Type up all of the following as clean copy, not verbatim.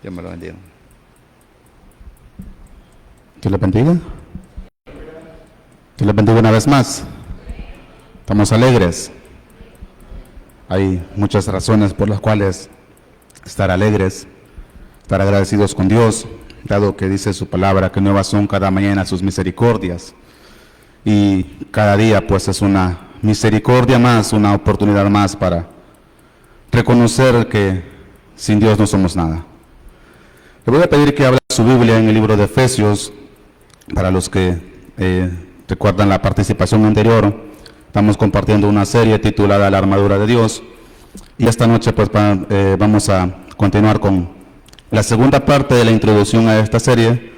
Dios me lo bendiga. Dios les bendiga. Dios les bendiga una vez más. Estamos alegres. Hay muchas razones por las cuales estar alegres, estar agradecidos con Dios, dado que dice su palabra que nuevas son cada mañana sus misericordias. Y cada día pues es una misericordia más, una oportunidad más para reconocer que sin Dios no somos nada. Le voy a pedir que abra su Biblia en el libro de Efesios. Para los que recuerdan la participación anterior, estamos compartiendo una serie titulada La armadura de Dios, y esta noche pues vamos a continuar con la segunda parte de la introducción a esta serie,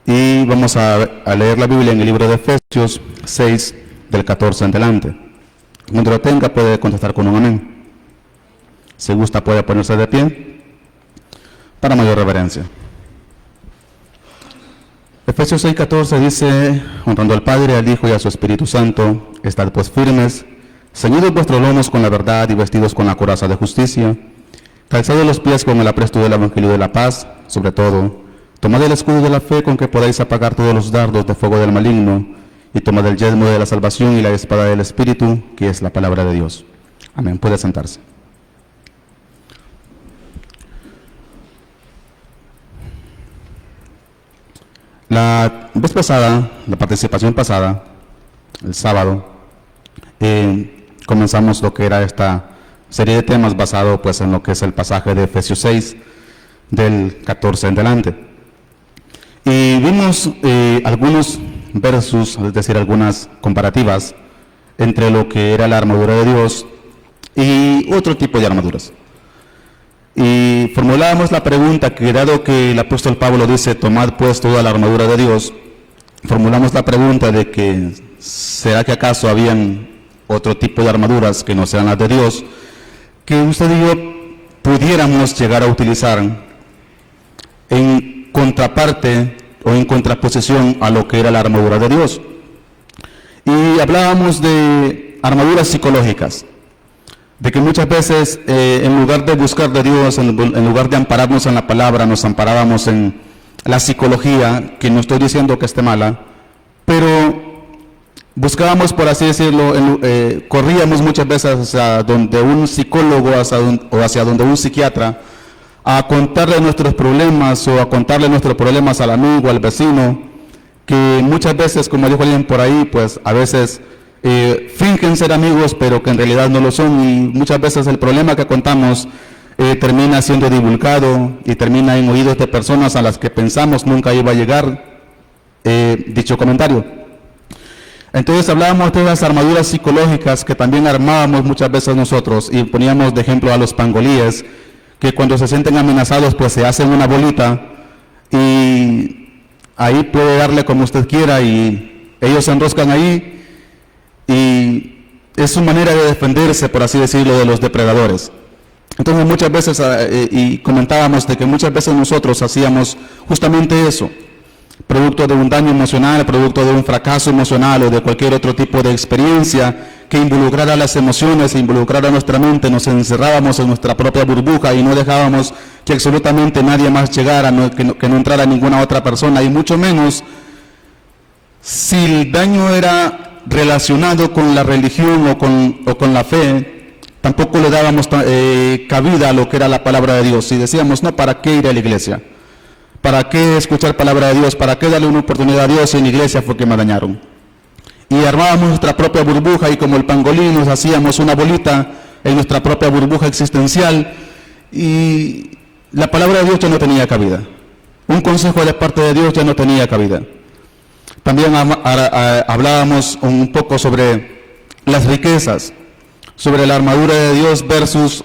y vamos a leer la Biblia en el libro de Efesios 6 del 14 en adelante. Cuando lo tenga puede contestar con un amén. Si gusta puede ponerse de pie para mayor reverencia. Efesios 6:14 dice: honrando al Padre, al Hijo y a su Espíritu Santo, estad pues firmes, ceñidos vuestros lomos con la verdad y vestidos con la coraza de justicia, calzados los pies con el apresto del Evangelio de la paz. Sobre todo, tomad el escudo de la fe con que podáis apagar todos los dardos de fuego del maligno, y tomad el yelmo de la salvación y la espada del Espíritu, que es la palabra de Dios. Amén. Puede sentarse. La vez pasada, la participación pasada, el sábado, comenzamos lo que era esta serie de temas basado pues en lo que es el pasaje de Efesios 6 del 14 en adelante. Y vimos algunos versos, es decir, algunas comparativas entre lo que era la armadura de Dios y otro tipo de armaduras. Y formulábamos la pregunta que, dado que el apóstol Pablo dice, tomad pues toda la armadura de Dios, formulamos la pregunta de que, ¿será que acaso habían otro tipo de armaduras que no sean las de Dios, que usted y yo pudiéramos llegar a utilizar en contraparte o en contraposición a lo que era la armadura de Dios? Y hablábamos de armaduras psicológicas, de que muchas veces en lugar de buscar de Dios, en lugar de ampararnos en la palabra, nos amparábamos en la psicología, que no estoy diciendo que esté mala, pero buscábamos, por así decirlo, corríamos muchas veces hacia donde un psicólogo o hacia donde un psiquiatra, a contarle nuestros problemas o a contarle nuestros problemas al amigo, al vecino, que muchas veces, como dijo alguien por ahí, pues a veces fingen ser amigos, pero que en realidad no lo son, y muchas veces el problema que contamos termina siendo divulgado y termina en oídos de personas a las que pensamos nunca iba a llegar dicho comentario. Entonces hablábamos de las armaduras psicológicas que también armábamos muchas veces nosotros, y poníamos de ejemplo a los pangolíes, que cuando se sienten amenazados pues se hacen una bolita y ahí puede darle como usted quiera y ellos se enroscan ahí, y es su manera de defenderse, por así decirlo, de los depredadores. Entonces muchas veces, y comentábamos de que muchas veces nosotros hacíamos justamente eso, producto de un daño emocional, producto de un fracaso emocional o de cualquier otro tipo de experiencia que involucrara las emociones, involucrara nuestra mente, nos encerrábamos en nuestra propia burbuja y no dejábamos que absolutamente nadie más llegara, que no entrara ninguna otra persona, y mucho menos si el daño era relacionado con la religión o con la fe, tampoco le dábamos cabida a lo que era la palabra de Dios. Y decíamos, no, ¿para qué ir a la iglesia? ¿Para qué escuchar palabra de Dios? ¿Para qué darle una oportunidad a Dios si en la iglesia fue que me dañaron? Y armábamos nuestra propia burbuja, y como el pangolín nos hacíamos una bolita en nuestra propia burbuja existencial, y la palabra de Dios ya no tenía cabida. Un consejo de parte de Dios ya no tenía cabida. También hablábamos un poco sobre las riquezas, sobre la armadura de Dios versus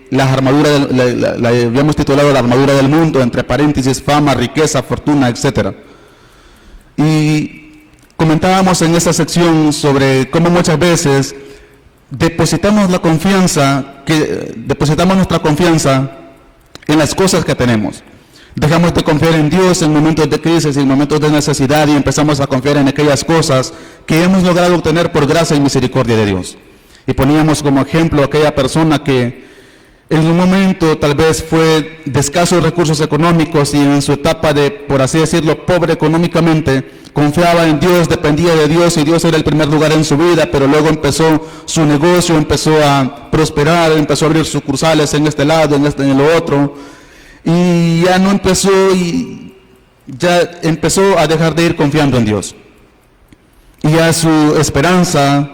las armaduras, la habíamos titulado la armadura del mundo, entre paréntesis, fama, riqueza, fortuna, etc. Y comentábamos en esta sección sobre cómo muchas veces depositamos nuestra confianza en las cosas que tenemos. Dejamos de confiar en Dios en momentos de crisis y en momentos de necesidad, y empezamos a confiar en aquellas cosas que hemos logrado obtener por gracia y misericordia de Dios. Y poníamos como ejemplo aquella persona que en un momento tal vez fue de escasos recursos económicos y en su etapa de, por así decirlo, pobre económicamente, confiaba en Dios, dependía de Dios y Dios era el primer lugar en su vida, pero luego empezó su negocio, empezó a prosperar, empezó a abrir sucursales en este lado, en lo otro, y ya no empezó y ya empezó a dejar de ir confiando en Dios. Y ya su esperanza,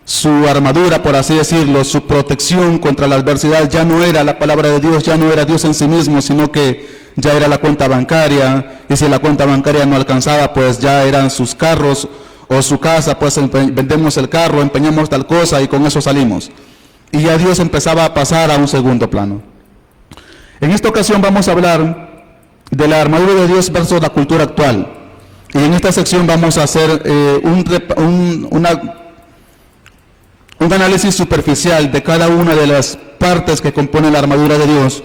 su armadura, por así decirlo, su protección contra la adversidad ya no era la palabra de Dios, ya no era Dios en sí mismo, sino que ya era la cuenta bancaria, y si la cuenta bancaria no alcanzaba, pues ya eran sus carros o su casa, pues vendemos el carro, empeñamos tal cosa y con eso salimos. Y ya Dios empezaba a pasar a un segundo plano. En esta ocasión vamos a hablar de la armadura de Dios versus la cultura actual. Y en esta sección vamos a hacer un análisis superficial de cada una de las partes que compone la armadura de Dios.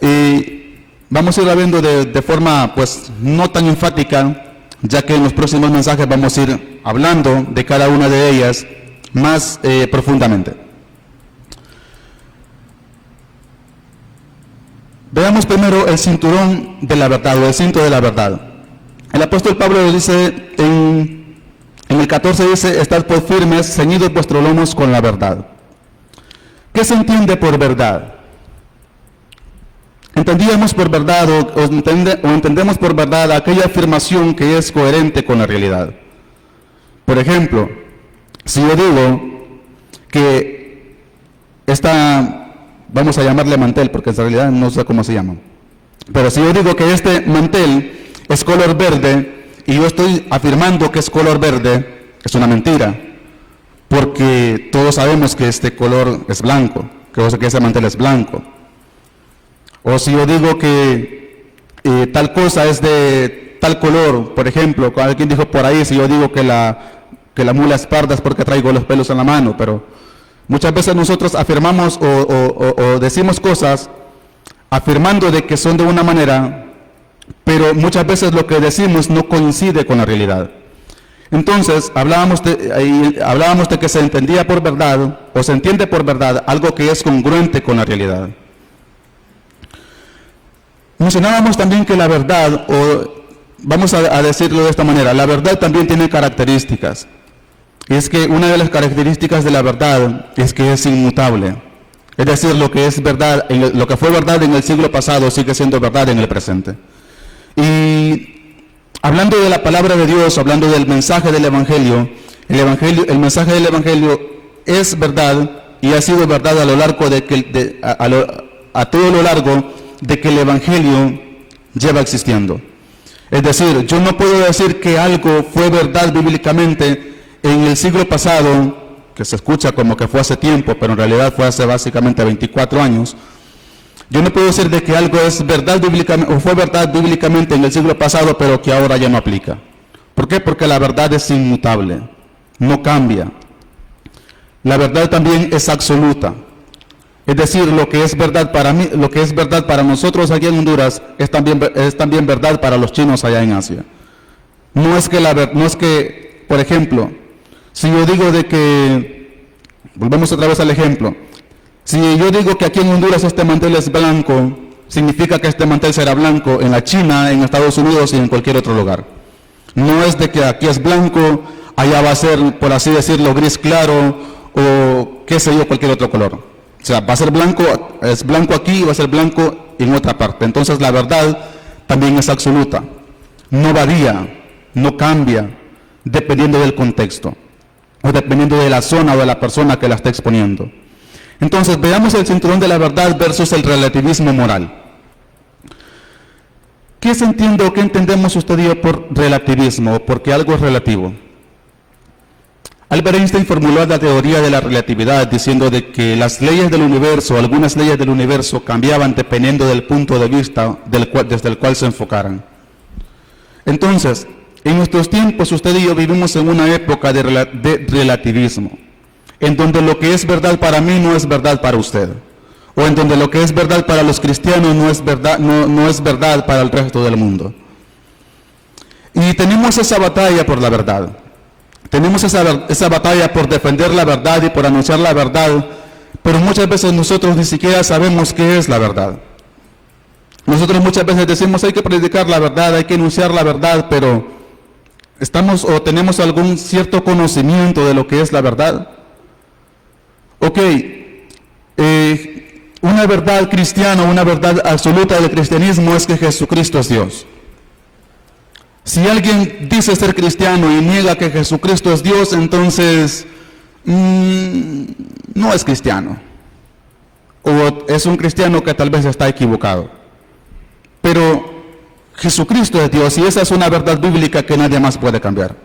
Y vamos a ir viendo de forma pues no tan enfática, ya que en los próximos mensajes vamos a ir hablando de cada una de ellas más profundamente. Veamos primero el cinturón de la verdad o el cinto de la verdad. El apóstol Pablo dice en el 14, dice: estad pues firmes, ceñidos vuestros lomos con la verdad. ¿Qué se entiende por verdad? Entendíamos por verdad o entendemos por verdad aquella afirmación que es coherente con la realidad. Por ejemplo, si yo digo que vamos a llamarle mantel, porque en realidad no sé cómo se llama, pero si yo digo que este mantel es color verde y yo estoy afirmando que es color verde, es una mentira, porque todos sabemos que este color es blanco, que ese mantel es blanco. O si yo digo que tal cosa es de tal color, por ejemplo, alguien dijo por ahí, si yo digo que la mula es parda es porque traigo los pelos en la mano, pero muchas veces nosotros afirmamos o decimos cosas afirmando de que son de una manera, pero muchas veces lo que decimos no coincide con la realidad. Entonces, hablábamos de que se entendía por verdad, o se entiende por verdad, algo que es congruente con la realidad. Mencionábamos también que la verdad, o vamos a decirlo de esta manera, la verdad también tiene características. Y es que una de las características de la verdad es que es inmutable. Es decir, lo que es verdad, lo que fue verdad en el siglo pasado sigue siendo verdad en el presente. Y hablando de la palabra de Dios, hablando del mensaje del Evangelio, el mensaje del Evangelio es verdad y ha sido verdad a lo largo a todo lo largo de que el Evangelio lleva existiendo. Es decir, yo no puedo decir que algo fue verdad bíblicamente en el siglo pasado, que se escucha como que fue hace tiempo, pero en realidad fue hace básicamente 24 años. Yo no puedo decir de que algo es verdad bíblicamente o fue verdad bíblicamente en el siglo pasado, pero que ahora ya no aplica. ¿Por qué? Porque la verdad es inmutable, no cambia. La verdad también es absoluta. Es decir, lo que es verdad para mí, lo que es verdad para nosotros aquí en Honduras, es también verdad para los chinos allá en Asia. No es que, por ejemplo, si yo digo de que, volvemos otra vez al ejemplo, si yo digo que aquí en Honduras este mantel es blanco, significa que este mantel será blanco en la China, en Estados Unidos y en cualquier otro lugar. No es de que aquí es blanco, allá va a ser, por así decirlo, gris claro o qué sé yo, cualquier otro color. O sea, va a ser blanco, es blanco aquí y va a ser blanco en otra parte. Entonces la verdad también es absoluta. No varía, no cambia, dependiendo del contexto, o dependiendo de la zona o de la persona que la está exponiendo. Entonces veamos el cinturón de la verdad versus el relativismo moral. ¿Qué se entiende o qué entendemos usted y yo por relativismo? Porque algo es relativo. Albert Einstein formuló la teoría de la relatividad diciendo de que las leyes del universo, algunas leyes del universo cambiaban dependiendo del punto de vista desde el cual se enfocaran. Entonces, en nuestros tiempos usted y yo vivimos en una época de relativismo, en donde lo que es verdad para mí no es verdad para usted, o en donde lo que es verdad para los cristianos no es verdad para el resto del mundo. Y tenemos esa batalla por la verdad. Tenemos esa batalla por defender la verdad y por anunciar la verdad, pero muchas veces nosotros ni siquiera sabemos qué es la verdad. Nosotros muchas veces decimos hay que predicar la verdad, hay que enunciar la verdad, pero ¿estamos o tenemos algún cierto conocimiento de lo que es la verdad? Ok, una verdad cristiana, una verdad absoluta del cristianismo es que Jesucristo es Dios. Si alguien dice ser cristiano y niega que Jesucristo es Dios, entonces no es cristiano. O es un cristiano que tal vez está equivocado. Pero Jesucristo es Dios y esa es una verdad bíblica que nadie más puede cambiar.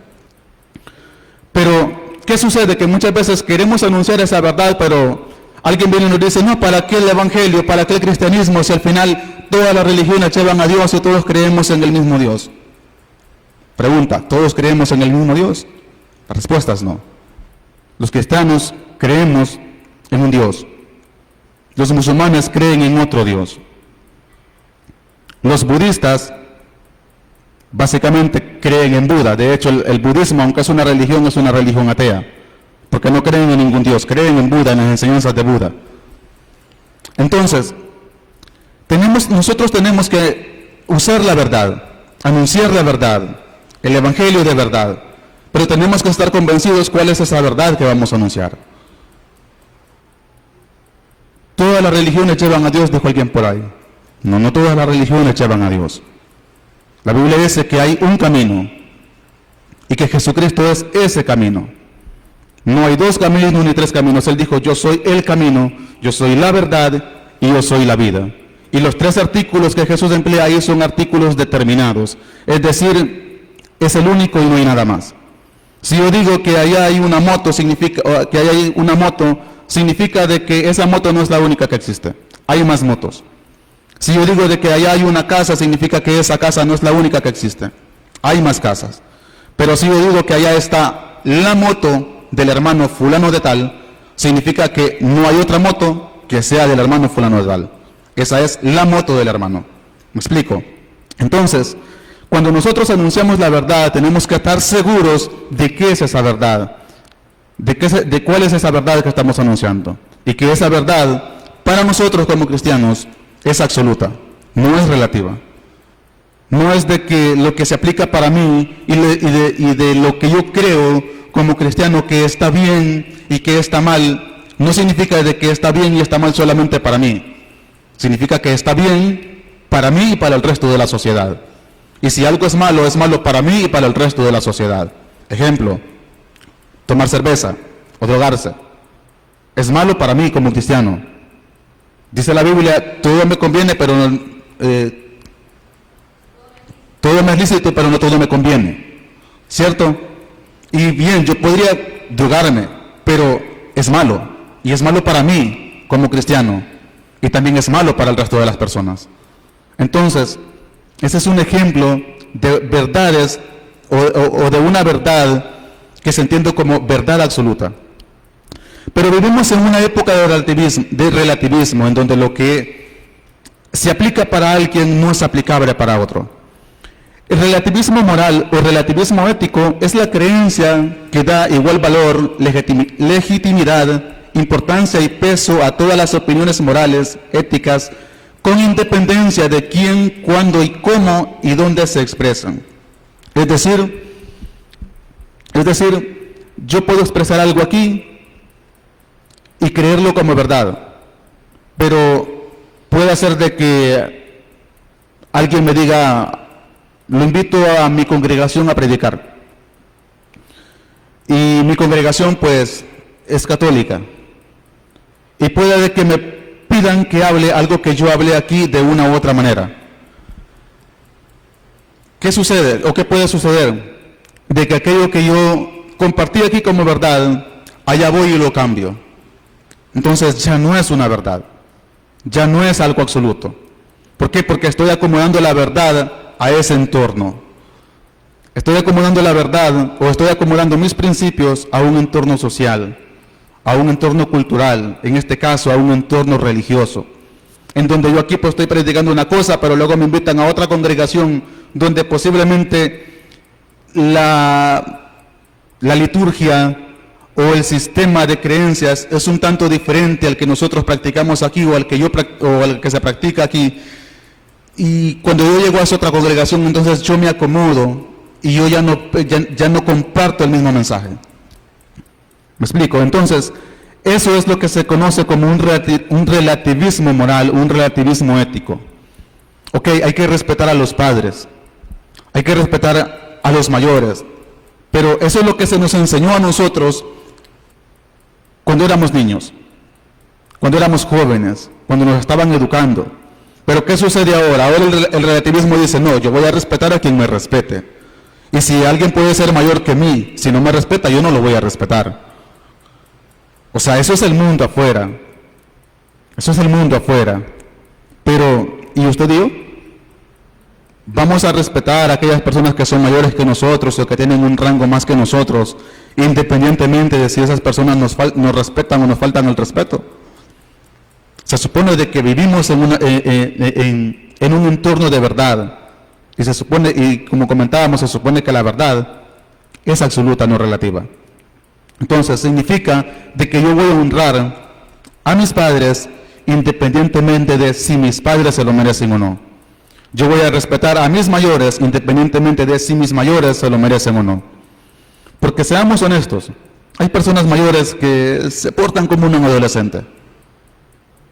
Pero, ¿qué sucede? Que muchas veces queremos anunciar esa verdad, pero alguien viene y nos dice, no, ¿para qué el evangelio? ¿Para qué el cristianismo? Si al final todas las religiones llevan a Dios y todos creemos en el mismo Dios. Pregunta, ¿todos creemos en el mismo Dios? La respuesta es no. Los cristianos creemos en un Dios. Los musulmanes creen en otro Dios. Los budistas básicamente creen en Buda. De hecho, el budismo, aunque es una religión atea, porque no creen en ningún Dios, creen en Buda, en las enseñanzas de Buda. Entonces, nosotros tenemos que usar la verdad, anunciar la verdad, el evangelio de verdad, pero tenemos que estar convencidos cuál es esa verdad que vamos a anunciar. Todas las religiones llevan a Dios, dijo alguien por ahí. No todas las religiones llevan a Dios. La Biblia dice que hay un camino y que Jesucristo es ese camino. No hay dos caminos ni tres caminos. Él dijo, yo soy el camino, yo soy la verdad y yo soy la vida. Y los tres artículos que Jesús emplea ahí son artículos determinados. Es decir, es el único y no hay nada más. Si yo digo que allá hay una moto, significa de que esa moto no es la única que existe. Hay más motos. Si yo digo de que allá hay una casa, significa que esa casa no es la única que existe. Hay más casas. Pero si yo digo que allá está la moto del hermano fulano de tal, significa que no hay otra moto que sea del hermano fulano de tal. Esa es la moto del hermano. ¿Me explico? Entonces, cuando nosotros anunciamos la verdad, tenemos que estar seguros de qué es esa verdad, de cuál es esa verdad que estamos anunciando. Y que esa verdad, para nosotros como cristianos, es absoluta, no es relativa. No es de que lo que se aplica para mí y de lo que yo creo como cristiano que está bien y que está mal, no significa de que está bien y está mal solamente para mí. Significa que está bien para mí y para el resto de la sociedad. Y si algo es malo para mí y para el resto de la sociedad. Ejemplo, tomar cerveza o drogarse. Es malo para mí como cristiano. Dice la Biblia, todo me conviene, pero todo me es lícito, pero no todo me conviene. ¿Cierto? Y bien, yo podría drogarme, pero es malo. Y es malo para mí como cristiano. Y también es malo para el resto de las personas. Entonces, ese es un ejemplo de verdades o de una verdad que se entiende como verdad absoluta. Pero vivimos en una época de relativismo, en donde lo que se aplica para alguien no es aplicable para otro. El relativismo moral o relativismo ético es la creencia que da igual valor, legitimidad, importancia y peso a todas las opiniones morales, éticas, con independencia de quién, cuándo y cómo y dónde se expresan. Es decir, yo puedo expresar algo aquí y creerlo como verdad, pero puede ser de que alguien me diga, lo invito a mi congregación a predicar, y mi congregación pues es católica, y puede de que me pidan que hable algo que yo hablé aquí de una u otra manera. ¿Qué sucede o qué puede suceder? De que aquello que yo compartí aquí como verdad, allá voy y lo cambio. Entonces ya no es una verdad, ya no es algo absoluto. ¿Por qué? Porque estoy acomodando la verdad a ese entorno. Estoy acomodando la verdad o estoy acomodando mis principios a un entorno social, a un entorno cultural, en este caso a un entorno religioso, en donde yo aquí pues estoy predicando una cosa, pero luego me invitan a otra congregación donde posiblemente la liturgia o el sistema de creencias es un tanto diferente al que nosotros practicamos aquí o al que se practica aquí, y cuando yo llego a esa otra congregación, entonces yo me acomodo y yo ya no comparto el mismo mensaje. ¿Me explico? Entonces, eso es lo que se conoce como un relativismo moral, un relativismo ético. Ok, hay que respetar a los padres, hay que respetar a los mayores, pero eso es lo que se nos enseñó a nosotros cuando éramos niños, cuando éramos jóvenes, cuando nos estaban educando. Pero ¿qué sucede ahora? Ahora el relativismo dice, no, yo voy a respetar a quien me respete. Y si alguien puede ser mayor que mí, si no me respeta, yo no lo voy a respetar. O sea, eso es el mundo afuera. Eso es el mundo afuera. Pero, ¿y usted y yo? ¿Vamos a respetar a aquellas personas que son mayores que nosotros o que tienen un rango más que nosotros, independientemente de si esas personas nos respetan o nos faltan el respeto? Se supone de que vivimos en un entorno de verdad. Y se supone, y como comentábamos, se supone que la verdad es absoluta, no relativa. Entonces, significa de que yo voy a honrar a mis padres independientemente de si mis padres se lo merecen o no. Yo voy a respetar a mis mayores independientemente de si mis mayores se lo merecen o no. Porque seamos honestos, hay personas mayores que se portan como un adolescente.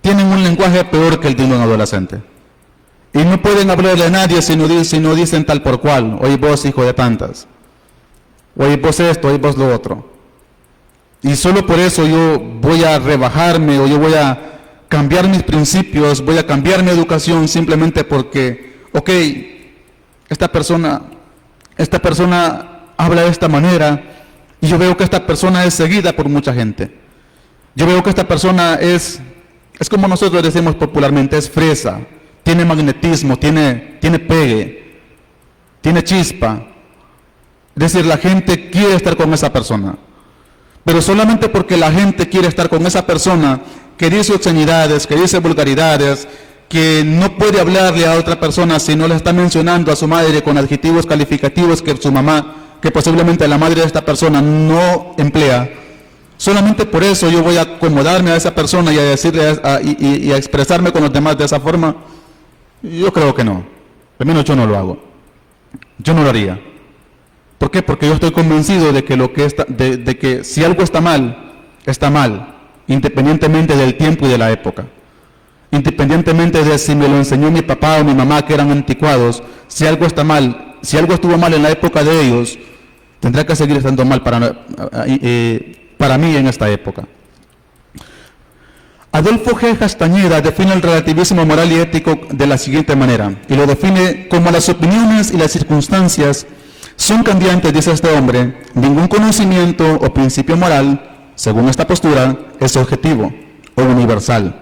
Tienen un lenguaje peor que el de un adolescente. Y no pueden hablarle a nadie si no dicen tal por cual. Oye vos, hijo de tantas. Oye vos esto, oye vos lo otro. Y solo por eso yo voy a rebajarme o yo voy a cambiar mis principios, voy a cambiar mi educación simplemente porque, ok, esta persona habla de esta manera y yo veo que esta persona es seguida por mucha gente. Yo veo que esta persona es como nosotros decimos popularmente, es fresa, tiene magnetismo, tiene pegue, tiene chispa. Es decir, la gente quiere estar con esa persona. Pero solamente porque la gente quiere estar con esa persona que dice obscenidades, que dice vulgaridades, que no puede hablarle a otra persona si no le está mencionando a su madre con adjetivos calificativos que su mamá, que posiblemente la madre de esta persona no emplea, solamente por eso yo voy a acomodarme a esa persona y a decirle y a expresarme con los demás de esa forma. Yo creo que no. Al menos yo no lo hago. Yo no lo haría. ¿Por qué? Porque yo estoy convencido de que si algo está mal, independientemente del tiempo y de la época. Independientemente de si me lo enseñó mi papá o mi mamá que eran anticuados, si algo está mal, si algo estuvo mal en la época de ellos, tendrá que seguir estando mal para mí en esta época. Adolfo G. Castañeda define el relativismo moral y ético de la siguiente manera, y lo define como las opiniones y las circunstancias son cambiantes, dice este hombre, ningún conocimiento o principio moral, según esta postura, es objetivo o universal.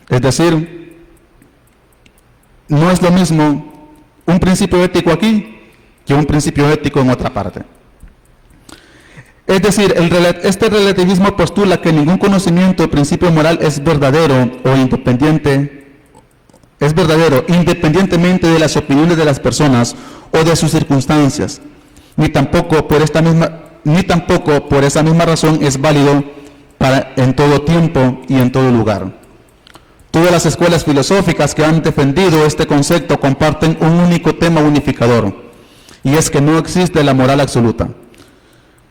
Es decir, no es lo mismo un principio ético aquí que un principio ético en otra parte. Es decir, este relativismo postula que ningún conocimiento o principio moral es verdadero o independientemente de las opiniones de las personas o de sus circunstancias. Ni tampoco por esa misma razón es válido en todo tiempo y en todo lugar. Todas las escuelas filosóficas que han defendido este concepto comparten un único tema unificador, y es que no existe la moral absoluta,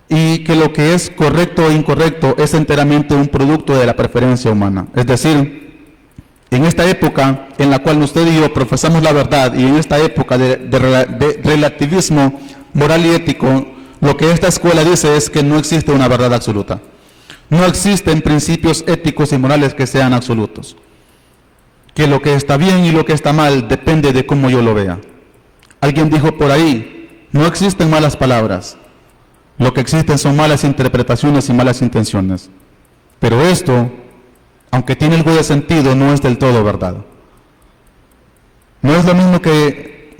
y que lo que es correcto e incorrecto es enteramente un producto de la preferencia humana. Es decir, en esta época en la cual usted y yo profesamos la verdad, y en esta época de relativismo moral y ético, lo que esta escuela dice es que no existe una verdad absoluta. No existen principios éticos y morales que sean absolutos. Que lo que está bien y lo que está mal depende de cómo yo lo vea. Alguien dijo por ahí, no existen malas palabras. Lo que existen son malas interpretaciones y malas intenciones. Pero esto, aunque tiene algo de sentido, no es del todo verdad. No es lo mismo que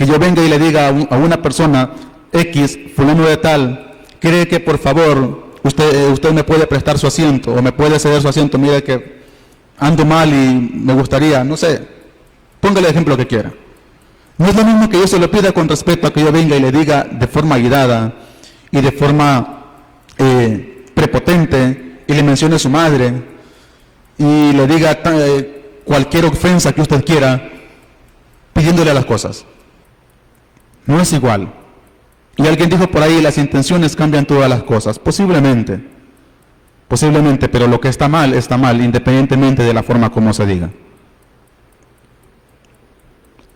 yo venga y le diga a una persona X, fulano de tal, cree que por favor usted me puede prestar su asiento o me puede ceder su asiento, mire que ando mal y me gustaría, no sé, póngale el ejemplo que quiera. No es lo mismo que yo se lo pida con respeto a que yo venga y le diga de forma guiada y de forma prepotente y le mencione a su madre y le diga cualquier ofensa que usted quiera pidiéndole las cosas. No es igual. Y alguien dijo por ahí, las intenciones cambian todas las cosas. Posiblemente, pero lo que está mal, independientemente de la forma como se diga.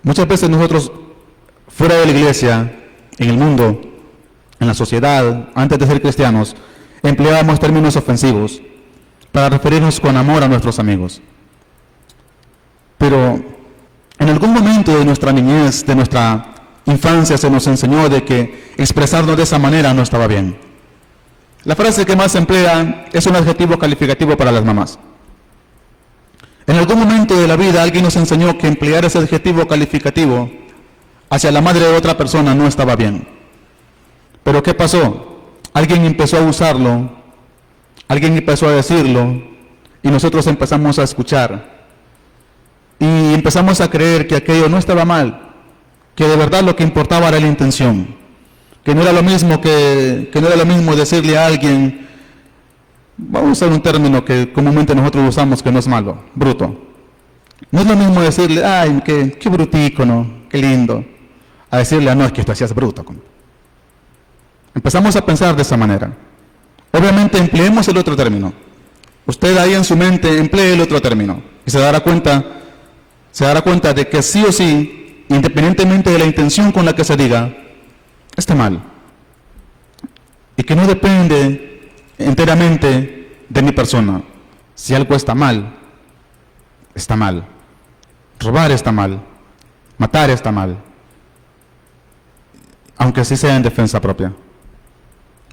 Muchas veces nosotros, fuera de la iglesia, en el mundo, en la sociedad, antes de ser cristianos, empleábamos términos ofensivos para referirnos con amor a nuestros amigos. Pero en algún momento de nuestra niñez, de nuestra infancia, se nos enseñó de que expresarnos de esa manera no estaba bien. La frase que más se emplea es un adjetivo calificativo para las mamás. En algún momento de la vida alguien nos enseñó que emplear ese adjetivo calificativo hacia la madre de otra persona no estaba bien. Pero ¿qué pasó? Alguien empezó a usarlo, alguien empezó a decirlo, y nosotros empezamos a escuchar. Y empezamos a creer que aquello no estaba mal, que de verdad lo que importaba era la intención, que no era lo mismo decirle a alguien, vamos a usar un término que comúnmente nosotros usamos que no es malo, bruto. No es lo mismo decirle, ay, qué brutico, ¿no? Qué lindo, a decirle, no, es que esto hacías bruto. Empezamos a pensar de esa manera. Obviamente empleemos el otro término. Usted ahí en su mente emplee el otro término y se dará cuenta de que sí o sí, independientemente de la intención con la que se diga, está mal. Y que no depende enteramente de mi persona. Si algo está mal, está mal. Robar está mal. Matar está mal. Aunque sí sea en defensa propia.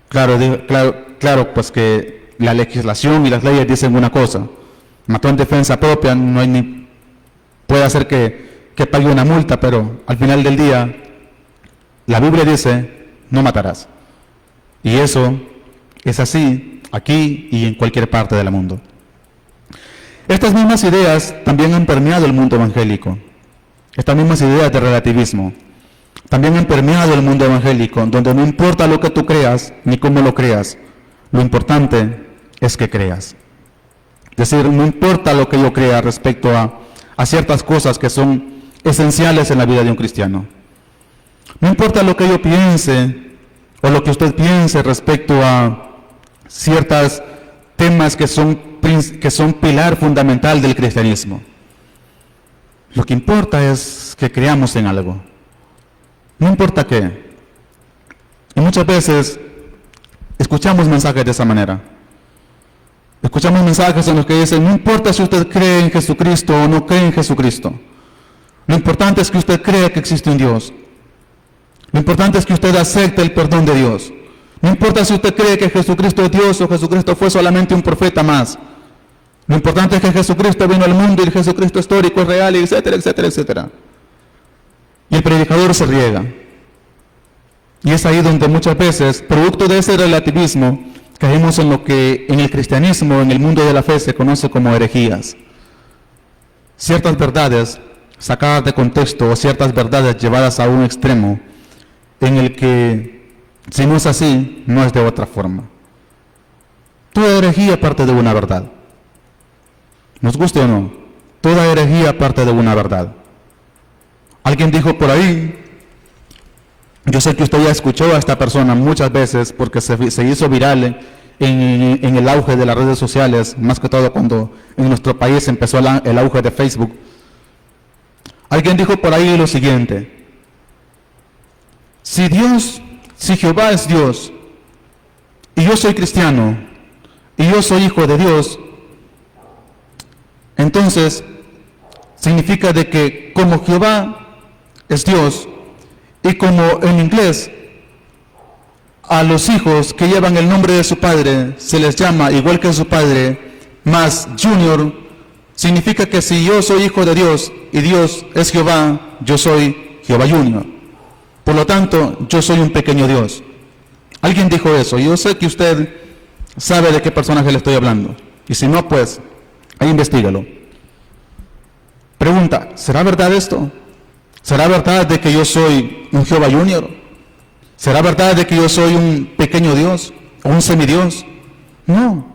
Claro, pues que la legislación y las leyes dicen una cosa. Mató en defensa propia, no hay ni... Puede hacer que pague una multa, pero al final del día, la Biblia dice, no matarás. Y eso es así, aquí y en cualquier parte del mundo. Estas mismas ideas también han permeado el mundo evangélico. Estas mismas ideas de relativismo también han permeado el mundo evangélico, donde no importa lo que tú creas, ni cómo lo creas, lo importante es que creas. Es decir, no importa lo que yo crea respecto a ciertas cosas que son esenciales en la vida de un cristiano. No importa lo que yo piense, o lo que usted piense respecto a ciertos temas que son pilar fundamental del cristianismo. Lo que importa es que creamos en algo. No importa qué. Y muchas veces escuchamos mensajes de esa manera. Escuchamos mensajes en los que dicen, no importa si usted cree en Jesucristo o no cree en Jesucristo. Lo importante es que usted crea que existe un Dios. Lo importante es que usted acepte el perdón de Dios. No importa si usted cree que Jesucristo es Dios o Jesucristo fue solamente un profeta más. Lo importante es que Jesucristo vino al mundo y el Jesucristo histórico es real, etcétera, etcétera, etcétera. Y el predicador se riega. Y es ahí donde muchas veces, producto de ese relativismo, caemos en lo que en el cristianismo, en el mundo de la fe, se conoce como herejías. Ciertas verdades sacadas de contexto o ciertas verdades llevadas a un extremo en el que, si no es así, no es de otra forma. Toda herejía parte de una verdad. Nos guste o no, toda herejía parte de una verdad. Alguien dijo por ahí, yo sé que usted ya escuchó a esta persona muchas veces porque se hizo viral en el auge de las redes sociales, más que todo cuando en nuestro país empezó el auge de Facebook. Alguien dijo por ahí lo siguiente: si Jehová es Dios, y yo soy cristiano, y yo soy hijo de Dios, entonces significa de que como Jehová es Dios, y como en inglés a los hijos que llevan el nombre de su padre se les llama igual que su padre, más Junior, significa que si yo soy hijo de Dios y Dios es Jehová, yo soy Jehová Junior. Por lo tanto, yo soy un pequeño Dios. Alguien dijo eso. Yo sé que usted sabe de qué personaje le estoy hablando. Y si no, pues, ahí investígalo. Pregunta, ¿será verdad esto? ¿Será verdad de que yo soy un Jehová Junior? ¿Será verdad de que yo soy un pequeño Dios? ¿O un semidios? No.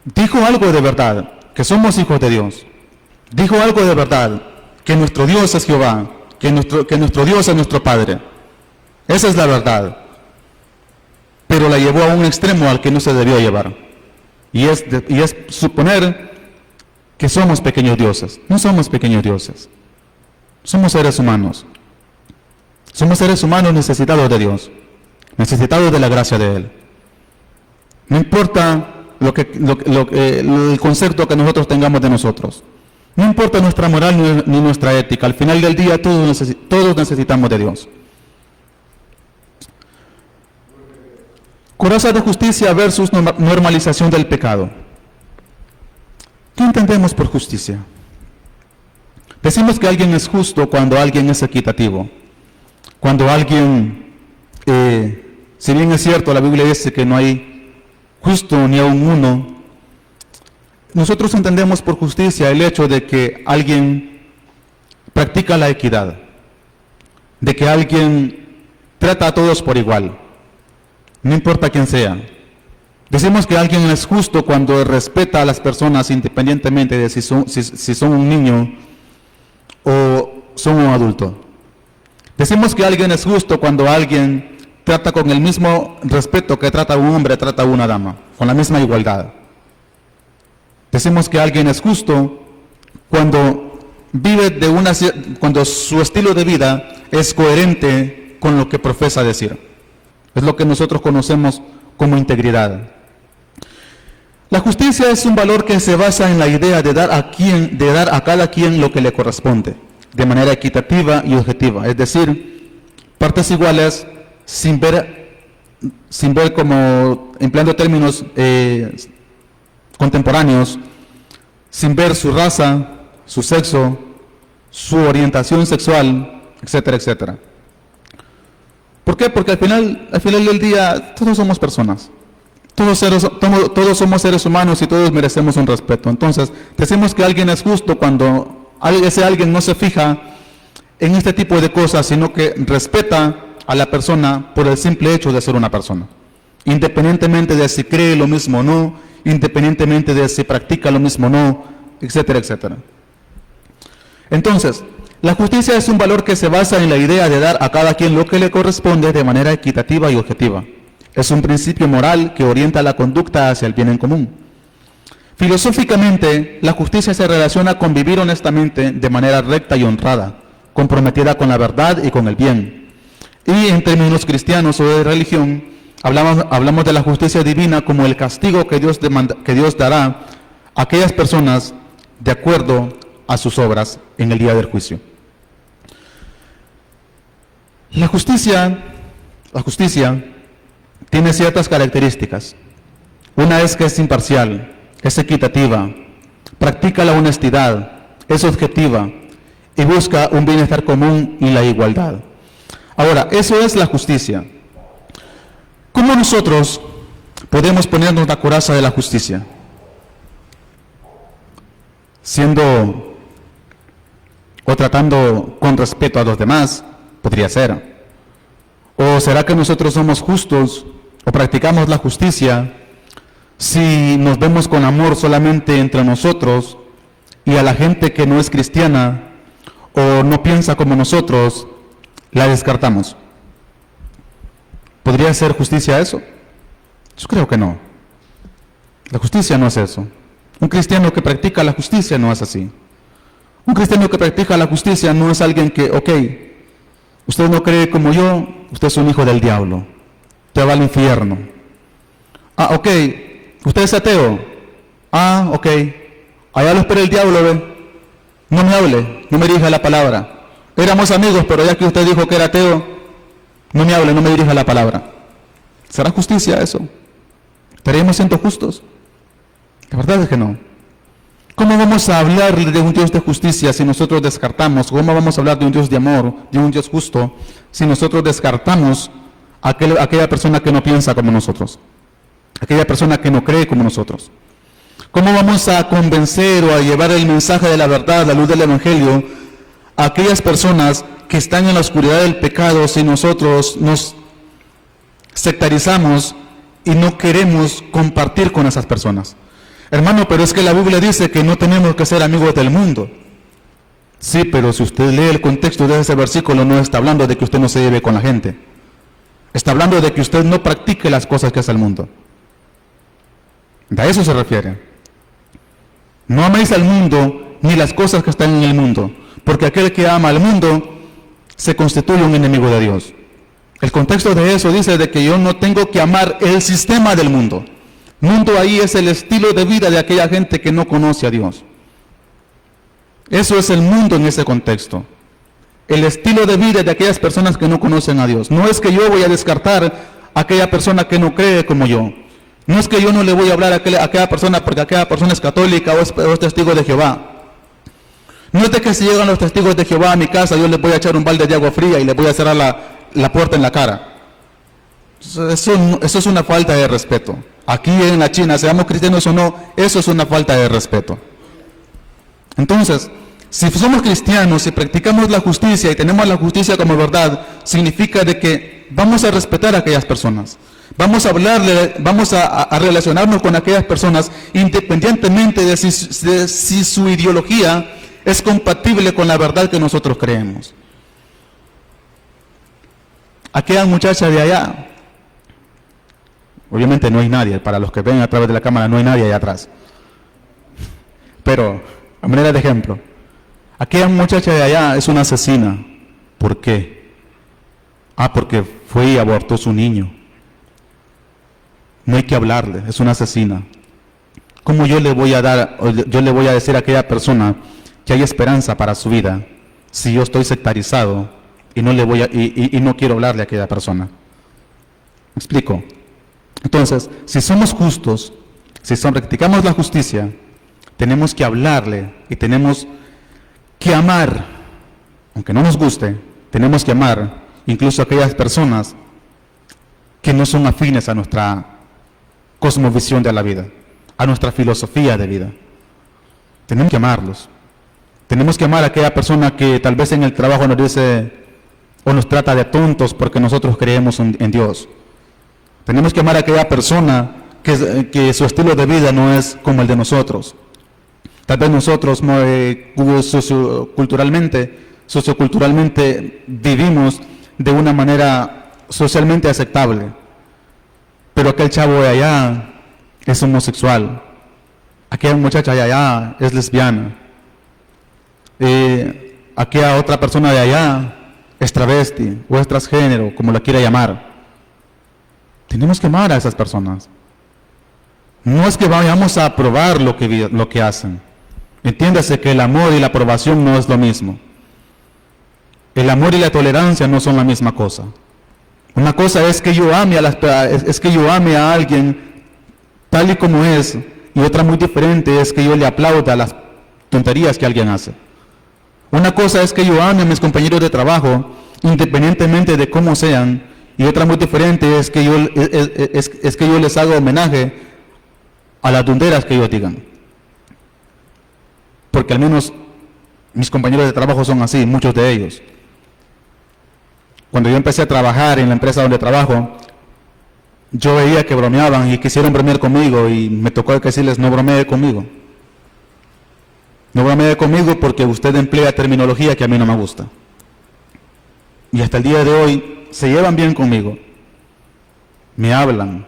Dijo algo de verdad, que somos hijos de Dios. Dijo algo de verdad, que nuestro Dios es Jehová, que nuestro Dios es nuestro Padre. Esa es la verdad. Pero la llevó a un extremo al que no se debió llevar. Y es suponer que somos pequeños dioses. No somos pequeños dioses. Somos seres humanos. Somos seres humanos necesitados de Dios, necesitados de la gracia de Él. No importa el concepto que nosotros tengamos de nosotros. No importa nuestra moral ni nuestra ética. Al final del día todos necesitamos de Dios. Coraza de justicia versus normalización del pecado. ¿Qué entendemos por justicia? Decimos que alguien es justo cuando alguien es equitativo. Cuando alguien, si bien es cierto, la Biblia dice que no hay justo ni aun uno, nosotros entendemos por justicia el hecho de que alguien practica la equidad, de que alguien trata a todos por igual, no importa quién sea. Decimos que alguien es justo cuando respeta a las personas independientemente de si son un niño o son un adulto. Decimos que alguien es justo cuando alguien trata con el mismo respeto que trata a un hombre, trata a una dama, con la misma igualdad. Decimos que alguien es justo cuando cuando su estilo de vida es coherente con lo que profesa decir. Es lo que nosotros conocemos como integridad. La justicia es un valor que se basa en la idea de dar a cada quien lo que le corresponde, de manera equitativa y objetiva, es decir, partes iguales sin ver como, empleando términos contemporáneos, sin ver su raza, su sexo, su orientación sexual, etcétera, etcétera. ¿Por qué? Porque al final del día todos somos personas. Todos somos seres humanos y todos merecemos un respeto. Entonces, decimos que alguien es justo cuando ese alguien no se fija en este tipo de cosas, sino que respeta a la persona por el simple hecho de ser una persona. Independientemente de si cree lo mismo o no, independientemente de si practica lo mismo o no, etcétera, etcétera. Entonces, la justicia es un valor que se basa en la idea de dar a cada quien lo que le corresponde de manera equitativa y objetiva. Es un principio moral que orienta la conducta hacia el bien en común. Filosóficamente, la justicia se relaciona con vivir honestamente de manera recta y honrada, comprometida con la verdad y con el bien. Y en términos cristianos o de religión, hablamos de la justicia divina como el castigo que Dios dará a aquellas personas de acuerdo a sus obras en el día del juicio. La justicia tiene ciertas características. Una es que es imparcial, es equitativa, practica la honestidad, es objetiva y busca un bienestar común y la igualdad. Ahora, eso es la justicia. ¿Cómo nosotros podemos ponernos la coraza de la justicia? Siendo o tratando con respeto a los demás, podría ser. ¿O será que nosotros somos justos o practicamos la justicia si nos vemos con amor solamente entre nosotros y a la gente que no es cristiana o no piensa como nosotros, la descartamos? ¿Podría ser justicia eso? Yo creo que no. La justicia no es eso. Un cristiano que practica la justicia no es así. Un cristiano que practica la justicia no es alguien que, usted no cree como yo, usted es un hijo del diablo, usted va al infierno. Usted es ateo. Allá lo espera el diablo, ¿ve? No me hable, no me dirija la palabra. Éramos amigos, pero ya que usted dijo que era ateo, no me hable, no me dirija la palabra. ¿Será justicia eso? ¿Estaríamos siendo justos? La verdad es que no. ¿Cómo vamos a hablar de un Dios de justicia si nosotros descartamos? ¿Cómo vamos a hablar de un Dios de amor, de un Dios justo, si nosotros descartamos a aquella persona que no piensa como nosotros? Aquella persona que no cree como nosotros. ¿Cómo vamos a convencer o a llevar el mensaje de la verdad, la luz del Evangelio, a aquellas personas que están en la oscuridad del pecado si nosotros nos sectarizamos y no queremos compartir con esas personas. Hermano, pero es que la Biblia dice que no tenemos que ser amigos del mundo. Sí, pero si usted lee el contexto de ese versículo, no está hablando de que usted no se lleve con la gente. Está hablando de que usted no practique las cosas que hace el mundo. A eso se refiere. No améis al mundo ni las cosas que están en el mundo, porque aquel que ama al mundo se constituye un enemigo de Dios. El contexto de eso dice de que yo no tengo que amar el sistema del mundo. Mundo ahí es el estilo de vida de aquella gente que no conoce a Dios. Eso es el mundo en ese contexto. El estilo de vida de aquellas personas que no conocen a Dios. No es que yo voy a descartar a aquella persona que no cree como yo. No es que yo no le voy a hablar a aquella persona porque aquella persona es católica o es testigo de Jehová. No es de que si llegan los testigos de Jehová a mi casa, yo les voy a echar un balde de agua fría y les voy a cerrar la puerta en la cara. Eso es una falta de respeto. Aquí en la China, seamos cristianos o no, eso es una falta de respeto. Entonces, si somos cristianos, si practicamos la justicia y tenemos la justicia como verdad, significa de que vamos a respetar a aquellas personas. Vamos a hablarle, vamos a relacionarnos con aquellas personas independientemente de si su ideología es compatible con la verdad que nosotros creemos. Aquella muchacha de allá, obviamente no hay nadie, para los que ven a través de la cámara no hay nadie allá atrás. Pero, a manera de ejemplo, aquella muchacha de allá es una asesina. ¿Por qué? Porque fue y abortó su niño. No hay que hablarle, es una asesina. ¿Cómo yo le voy a decir a aquella persona que hay esperanza para su vida si yo estoy sectarizado y no quiero hablarle a aquella persona? ¿Me explico? Entonces, si somos justos, practicamos la justicia, tenemos que hablarle y tenemos que amar, aunque no nos guste, tenemos que amar incluso a aquellas personas que no son afines a nuestra cosmovisión de la vida, a nuestra filosofía de vida. Tenemos que amarlos. Tenemos que amar a aquella persona que tal vez en el trabajo nos dice o nos trata de tontos porque nosotros creemos en Dios. Tenemos que amar a aquella persona que su estilo de vida no es como el de nosotros. Tal vez nosotros socioculturalmente vivimos de una manera socialmente aceptable. Pero aquel chavo de allá es homosexual. Aquella muchacha de allá es lesbiana. Aquella otra persona de allá es travesti o es transgénero, como la quiera llamar. Tenemos que amar a esas personas. No es que vayamos a aprobar lo que hacen. Entiéndase que el amor y la aprobación no es lo mismo. El amor y la tolerancia no son la misma cosa. Una cosa es que yo ame a alguien tal y como es, y otra muy diferente es que yo le aplauda las tonterías que alguien hace. Una cosa es que yo ame a mis compañeros de trabajo independientemente de cómo sean, y otra muy diferente es que yo les haga homenaje a las tonteras que ellos digan. Porque al menos mis compañeros de trabajo son así, muchos de ellos. Cuando yo empecé a trabajar en la empresa donde trabajo, yo veía que bromeaban y quisieron bromear conmigo y me tocó decirles, no bromee conmigo. No bromee conmigo porque usted emplea terminología que a mí no me gusta. Y hasta el día de hoy se llevan bien conmigo. Me hablan,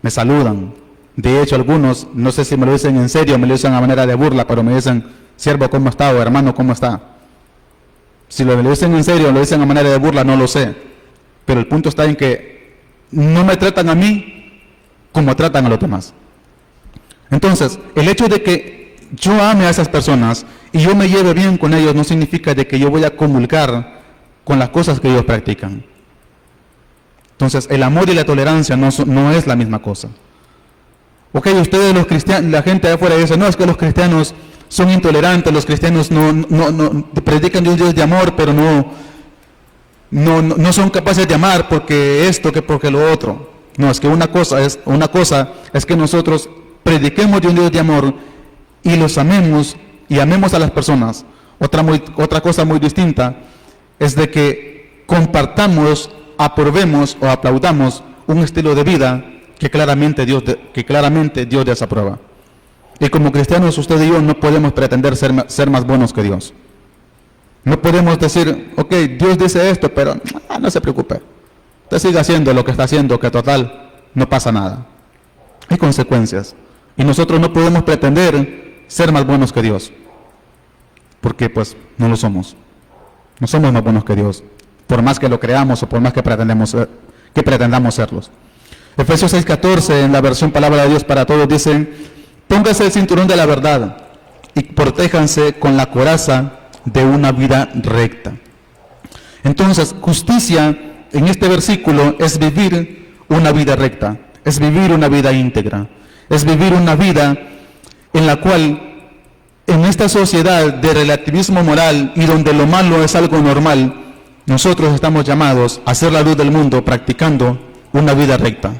me saludan. De hecho, algunos, no sé si me lo dicen en serio, me lo dicen a manera de burla, pero me dicen, siervo, ¿cómo está? O hermano, ¿cómo está? Si lo dicen en serio o lo dicen a manera de burla, no lo sé. Pero el punto está en que no me tratan a mí como tratan a los demás. Entonces, el hecho de que yo ame a esas personas y yo me lleve bien con ellos no significa de que yo voy a comulgar con las cosas que ellos practican. Entonces, el amor y la tolerancia no es la misma cosa. Ok, ustedes los cristianos, la gente de afuera dice, no, es que los cristianos son intolerantes, los cristianos no predican de un Dios de amor, pero no son capaces de amar porque esto, que porque lo otro. No, es que una cosa es que nosotros prediquemos de un Dios de amor y los amemos y amemos a las personas. Otra cosa muy distinta es de que compartamos, aprobemos o aplaudamos un estilo de vida que claramente Dios desaprueba. Y como cristianos, usted y yo no podemos pretender ser más buenos que Dios. No podemos decir, ok, Dios dice esto, pero no se preocupe. Usted sigue haciendo lo que está haciendo, que total, no pasa nada. Hay consecuencias. Y nosotros no podemos pretender ser más buenos que Dios. Porque pues no lo somos. No somos más buenos que Dios. Por más que lo creamos o por más que pretendamos serlos. Efesios 6:14, en la versión Palabra de Dios para Todos, dice: póngase el cinturón de la verdad y protéjanse con la coraza de una vida recta. Entonces, justicia en este versículo es vivir una vida recta, es vivir una vida íntegra, es vivir una vida en la cual, en esta sociedad de relativismo moral y donde lo malo es algo normal, nosotros estamos llamados a ser la luz del mundo practicando una vida recta,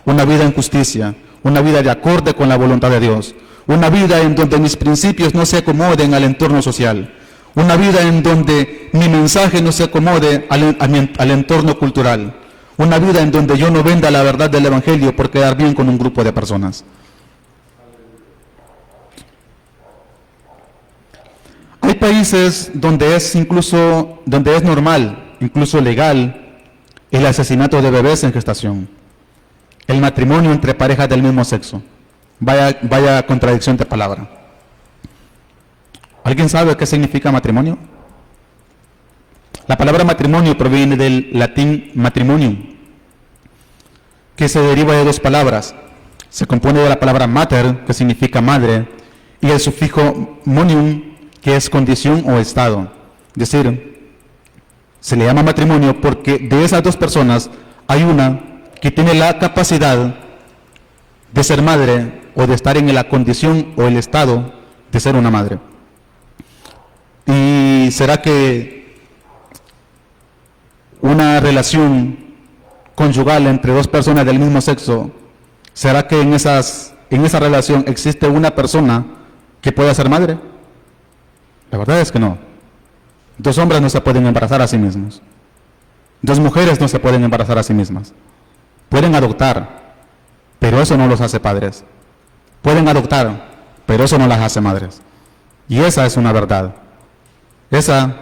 una vida en justicia, una vida de acorde con la voluntad de Dios, una vida en donde mis principios no se acomoden al entorno social, una vida en donde mi mensaje no se acomode al entorno cultural, una vida en donde yo no venda la verdad del Evangelio por quedar bien con un grupo de personas. Hay países donde es normal, incluso legal, el asesinato de bebés en gestación, el matrimonio entre parejas del mismo sexo. Vaya contradicción de palabra. ¿Alguien sabe qué significa matrimonio? La palabra matrimonio proviene del latín matrimonium, que se deriva de dos palabras. Se compone de la palabra mater, que significa madre, y el sufijo monium, que es condición o estado. Es decir, se le llama matrimonio porque de esas dos personas hay una que tiene la capacidad de ser madre o de estar en la condición o el estado de ser una madre. ¿Y será que una relación conyugal entre dos personas del mismo sexo, será que en esa relación existe una persona que pueda ser madre? La verdad es que no. Dos hombres no se pueden embarazar a sí mismos. Dos mujeres no se pueden embarazar a sí mismas. Pueden adoptar, pero eso no los hace padres. Pueden adoptar, pero eso no las hace madres. Y esa es una verdad. Esa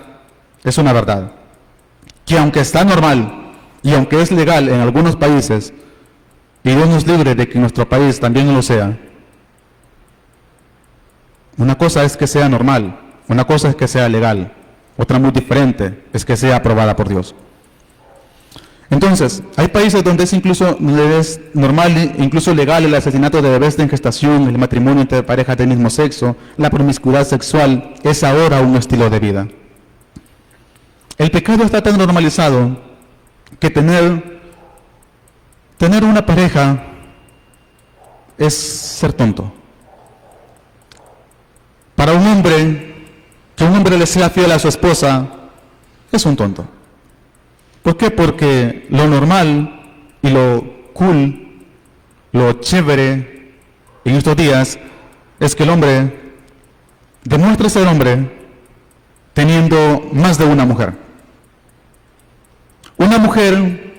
es una verdad. Que aunque está normal y aunque es legal en algunos países, y Dios nos libre de que en nuestro país también lo sea, una cosa es que sea normal, una cosa es que sea legal, otra muy diferente es que sea aprobada por Dios. Entonces, hay países donde es normal, incluso legal, el asesinato de bebés en gestación, el matrimonio entre parejas del mismo sexo, la promiscuidad sexual es ahora un estilo de vida. El pecado está tan normalizado que tener una pareja es ser tonto. Para un hombre, que un hombre le sea fiel a su esposa, es un tonto. ¿Por qué? Porque lo normal y lo cool, lo chévere en estos días es que el hombre demuestre ser hombre teniendo más de una mujer. Una mujer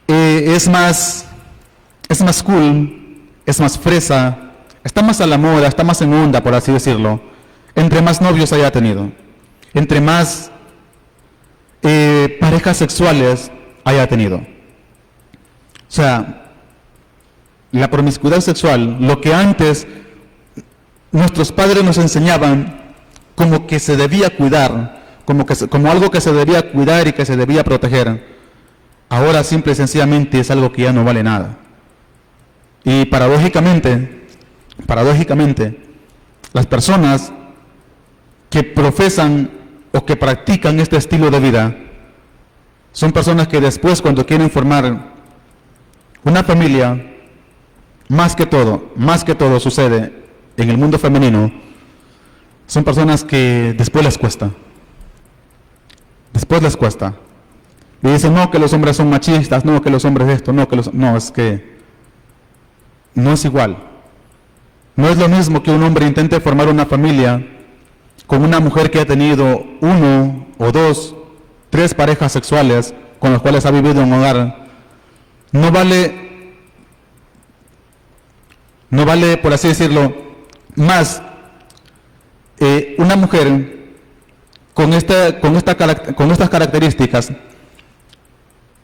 es más cool, es más fresa, está más a la moda, está más en onda, por así decirlo, entre más novios haya tenido, entre más parejas sexuales haya tenido. O sea, la promiscuidad sexual, lo que antes nuestros padres nos enseñaban como que se debía cuidar, como algo que se debía cuidar y que se debía proteger, ahora simple y sencillamente es algo que ya no vale nada. Y paradójicamente, las personas que profesan o que practican este estilo de vida son personas que después, cuando quieren formar una familia, más que todo sucede en el mundo femenino, son personas que después les cuesta. Y dicen, no, que los hombres son machistas, no, que los hombres esto, no, es que no es igual. No es lo mismo que un hombre intente formar una familia con una mujer que ha tenido 1 o 2, 3 parejas sexuales con las cuales ha vivido en un hogar, no vale, por así decirlo, más una mujer con estas características.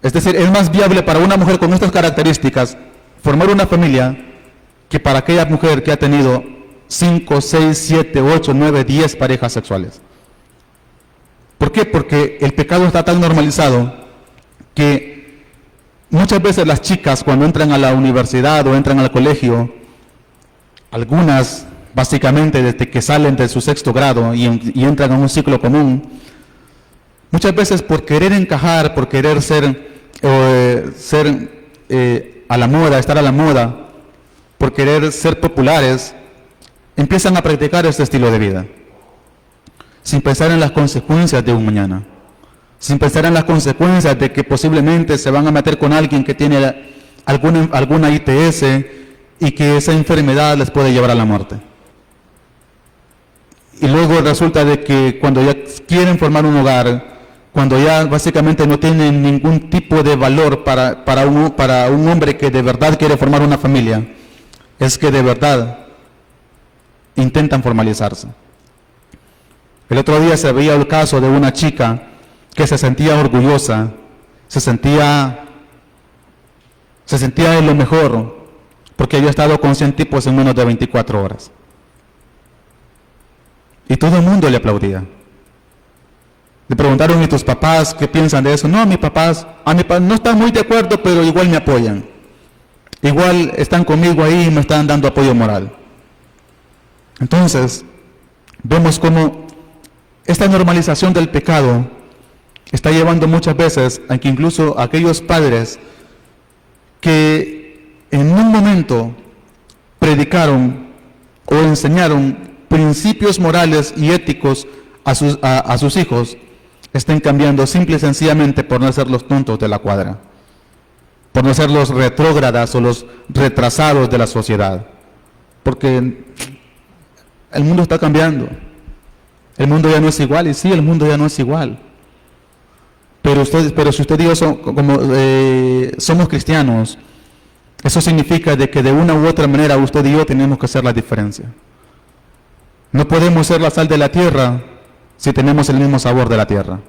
Es decir, es más viable para una mujer con estas características formar una familia que para aquella mujer que ha tenido 5, 6, 7, 8, 9, 10 parejas sexuales. ¿Por qué? Porque el pecado está tan normalizado que muchas veces las chicas, cuando entran a la universidad o entran al colegio, algunas básicamente desde que salen de su 6º grado y entran a un ciclo común, muchas veces por querer encajar, por querer ser a la moda, estar a la moda, por querer ser populares, empiezan a practicar este estilo de vida, sin pensar en las consecuencias de un mañana, sin pensar en las consecuencias de que posiblemente se van a meter con alguien que tiene alguna ITS y que esa enfermedad les puede llevar a la muerte. Y luego resulta de que cuando ya quieren formar un hogar, cuando ya básicamente no tienen ningún tipo de valor para un hombre que de verdad quiere formar una familia, es que de verdad intentan formalizarse. El otro día se veía el caso de una chica que se sentía orgullosa, se sentía en lo mejor, porque había estado con 100 tipos en menos de 24 horas. Y todo el mundo le aplaudía. Le preguntaron, ¿y tus papás qué piensan de eso? No, mis papás no están muy de acuerdo, pero igual me apoyan. Igual están conmigo ahí y me están dando apoyo moral. Entonces, vemos cómo esta normalización del pecado está llevando muchas veces a que incluso aquellos padres que en un momento predicaron o enseñaron principios morales y éticos a sus hijos, estén cambiando simple y sencillamente por no ser los tontos de la cuadra, por no ser los retrógradas o los retrasados de la sociedad, porque el mundo está cambiando, el mundo ya no es igual, y sí, el mundo ya no es igual, pero si usted y yo somos cristianos, eso significa de que de una u otra manera usted y yo tenemos que hacer la diferencia. No podemos ser la sal de la tierra si tenemos el mismo sabor de la tierra.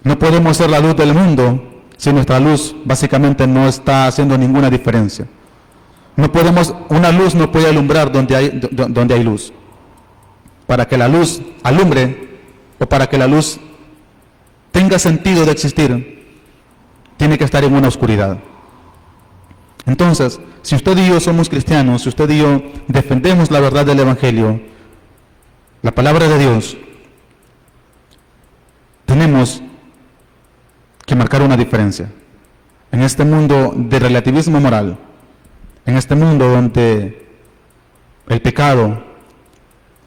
No podemos ser la luz del mundo si nuestra luz básicamente no está haciendo ninguna diferencia. Una luz no puede alumbrar donde hay luz. Para que la luz alumbre o para que la luz tenga sentido de existir, tiene que estar en una oscuridad. Entonces, si usted y yo somos cristianos, si usted y yo defendemos la verdad del Evangelio, la palabra de Dios, tenemos que marcar una diferencia. En este mundo de relativismo moral, en este mundo donde el pecado,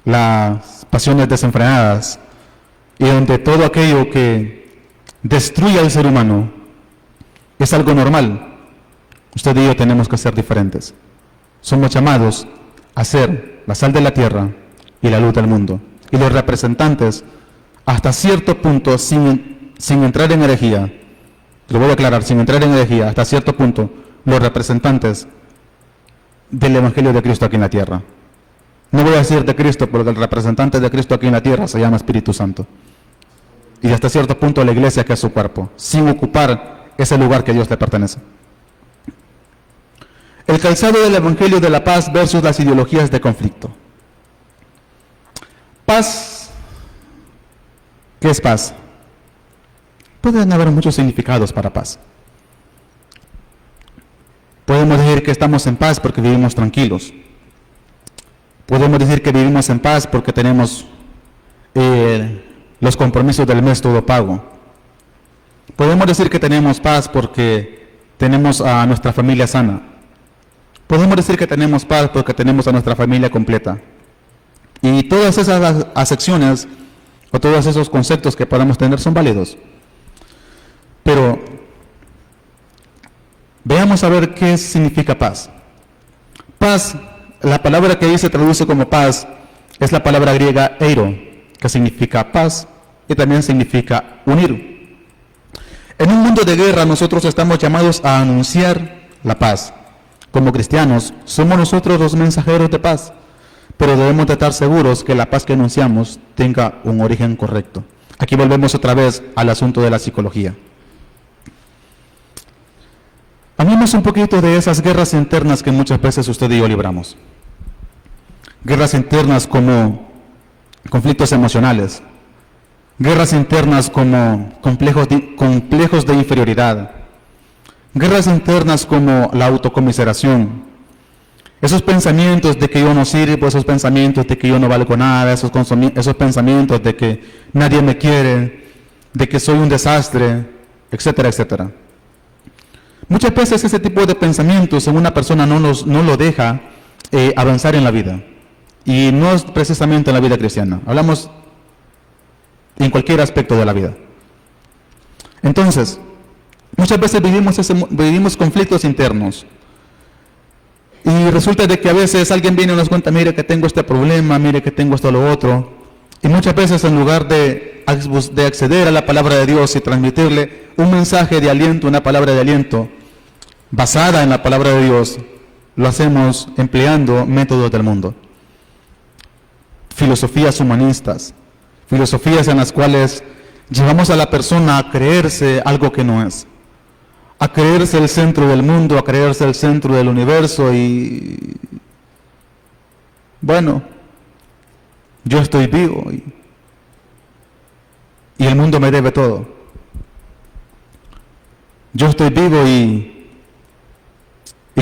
las pasiones desenfrenadas y donde todo aquello que destruye al ser humano es algo normal, usted y yo tenemos que ser diferentes. Somos llamados a ser la sal de la tierra y la luz del mundo. Y los representantes, hasta cierto punto, sin entrar en herejía, lo voy a aclarar, sin entrar en herejía, hasta cierto punto, los representantes del Evangelio de Cristo aquí en la tierra. No voy a decir de Cristo, porque el representante de Cristo aquí en la tierra se llama Espíritu Santo. Y hasta cierto punto la iglesia, que es su cuerpo, sin ocupar ese lugar que a Dios le pertenece. El calzado del Evangelio de la paz versus las ideologías de conflicto. Paz. ¿Qué es paz? Pueden haber muchos significados para paz. Podemos decir que estamos en paz porque vivimos tranquilos. Podemos decir que vivimos en paz porque tenemos los compromisos del mes todo pago. Podemos decir que tenemos paz porque tenemos a nuestra familia sana. Podemos decir que tenemos paz porque tenemos a nuestra familia completa. Y todas esas acepciones o todos esos conceptos que podamos tener son válidos. Pero veamos a ver qué significa paz. Paz, la palabra que ahí se traduce como paz, es la palabra griega eiro, que significa paz y también significa unir. En un mundo de guerra nosotros estamos llamados a anunciar la paz. Como cristianos, somos nosotros los mensajeros de paz, pero debemos de estar seguros que la paz que anunciamos tenga un origen correcto. Aquí volvemos otra vez al asunto de la psicología. Hablemos un poquito de esas guerras internas que muchas veces usted y yo libramos. Guerras internas como conflictos emocionales, guerras internas como complejos de inferioridad, guerras internas como la autocomiseración, esos pensamientos de que yo no sirvo, esos pensamientos de que yo no valgo nada, esos pensamientos de que nadie me quiere, de que soy un desastre, etcétera, etcétera. Muchas veces ese tipo de pensamientos en una persona no lo deja avanzar en la vida. Y no es precisamente en la vida cristiana. Hablamos en cualquier aspecto de la vida. Entonces, muchas veces vivimos conflictos internos. Y resulta de que a veces alguien viene y nos cuenta, mire que tengo este problema, mire que tengo esto o lo otro. Y muchas veces en lugar de acceder a la palabra de Dios y transmitirle un mensaje de aliento, una palabra de aliento, basada en la palabra de Dios, lo hacemos empleando métodos del mundo. Filosofías humanistas, filosofías en las cuales llevamos a la persona a creerse algo que no es, a creerse el centro del mundo, a creerse el centro del universo y bueno, yo estoy vivo y el mundo me debe todo. Yo estoy vivo y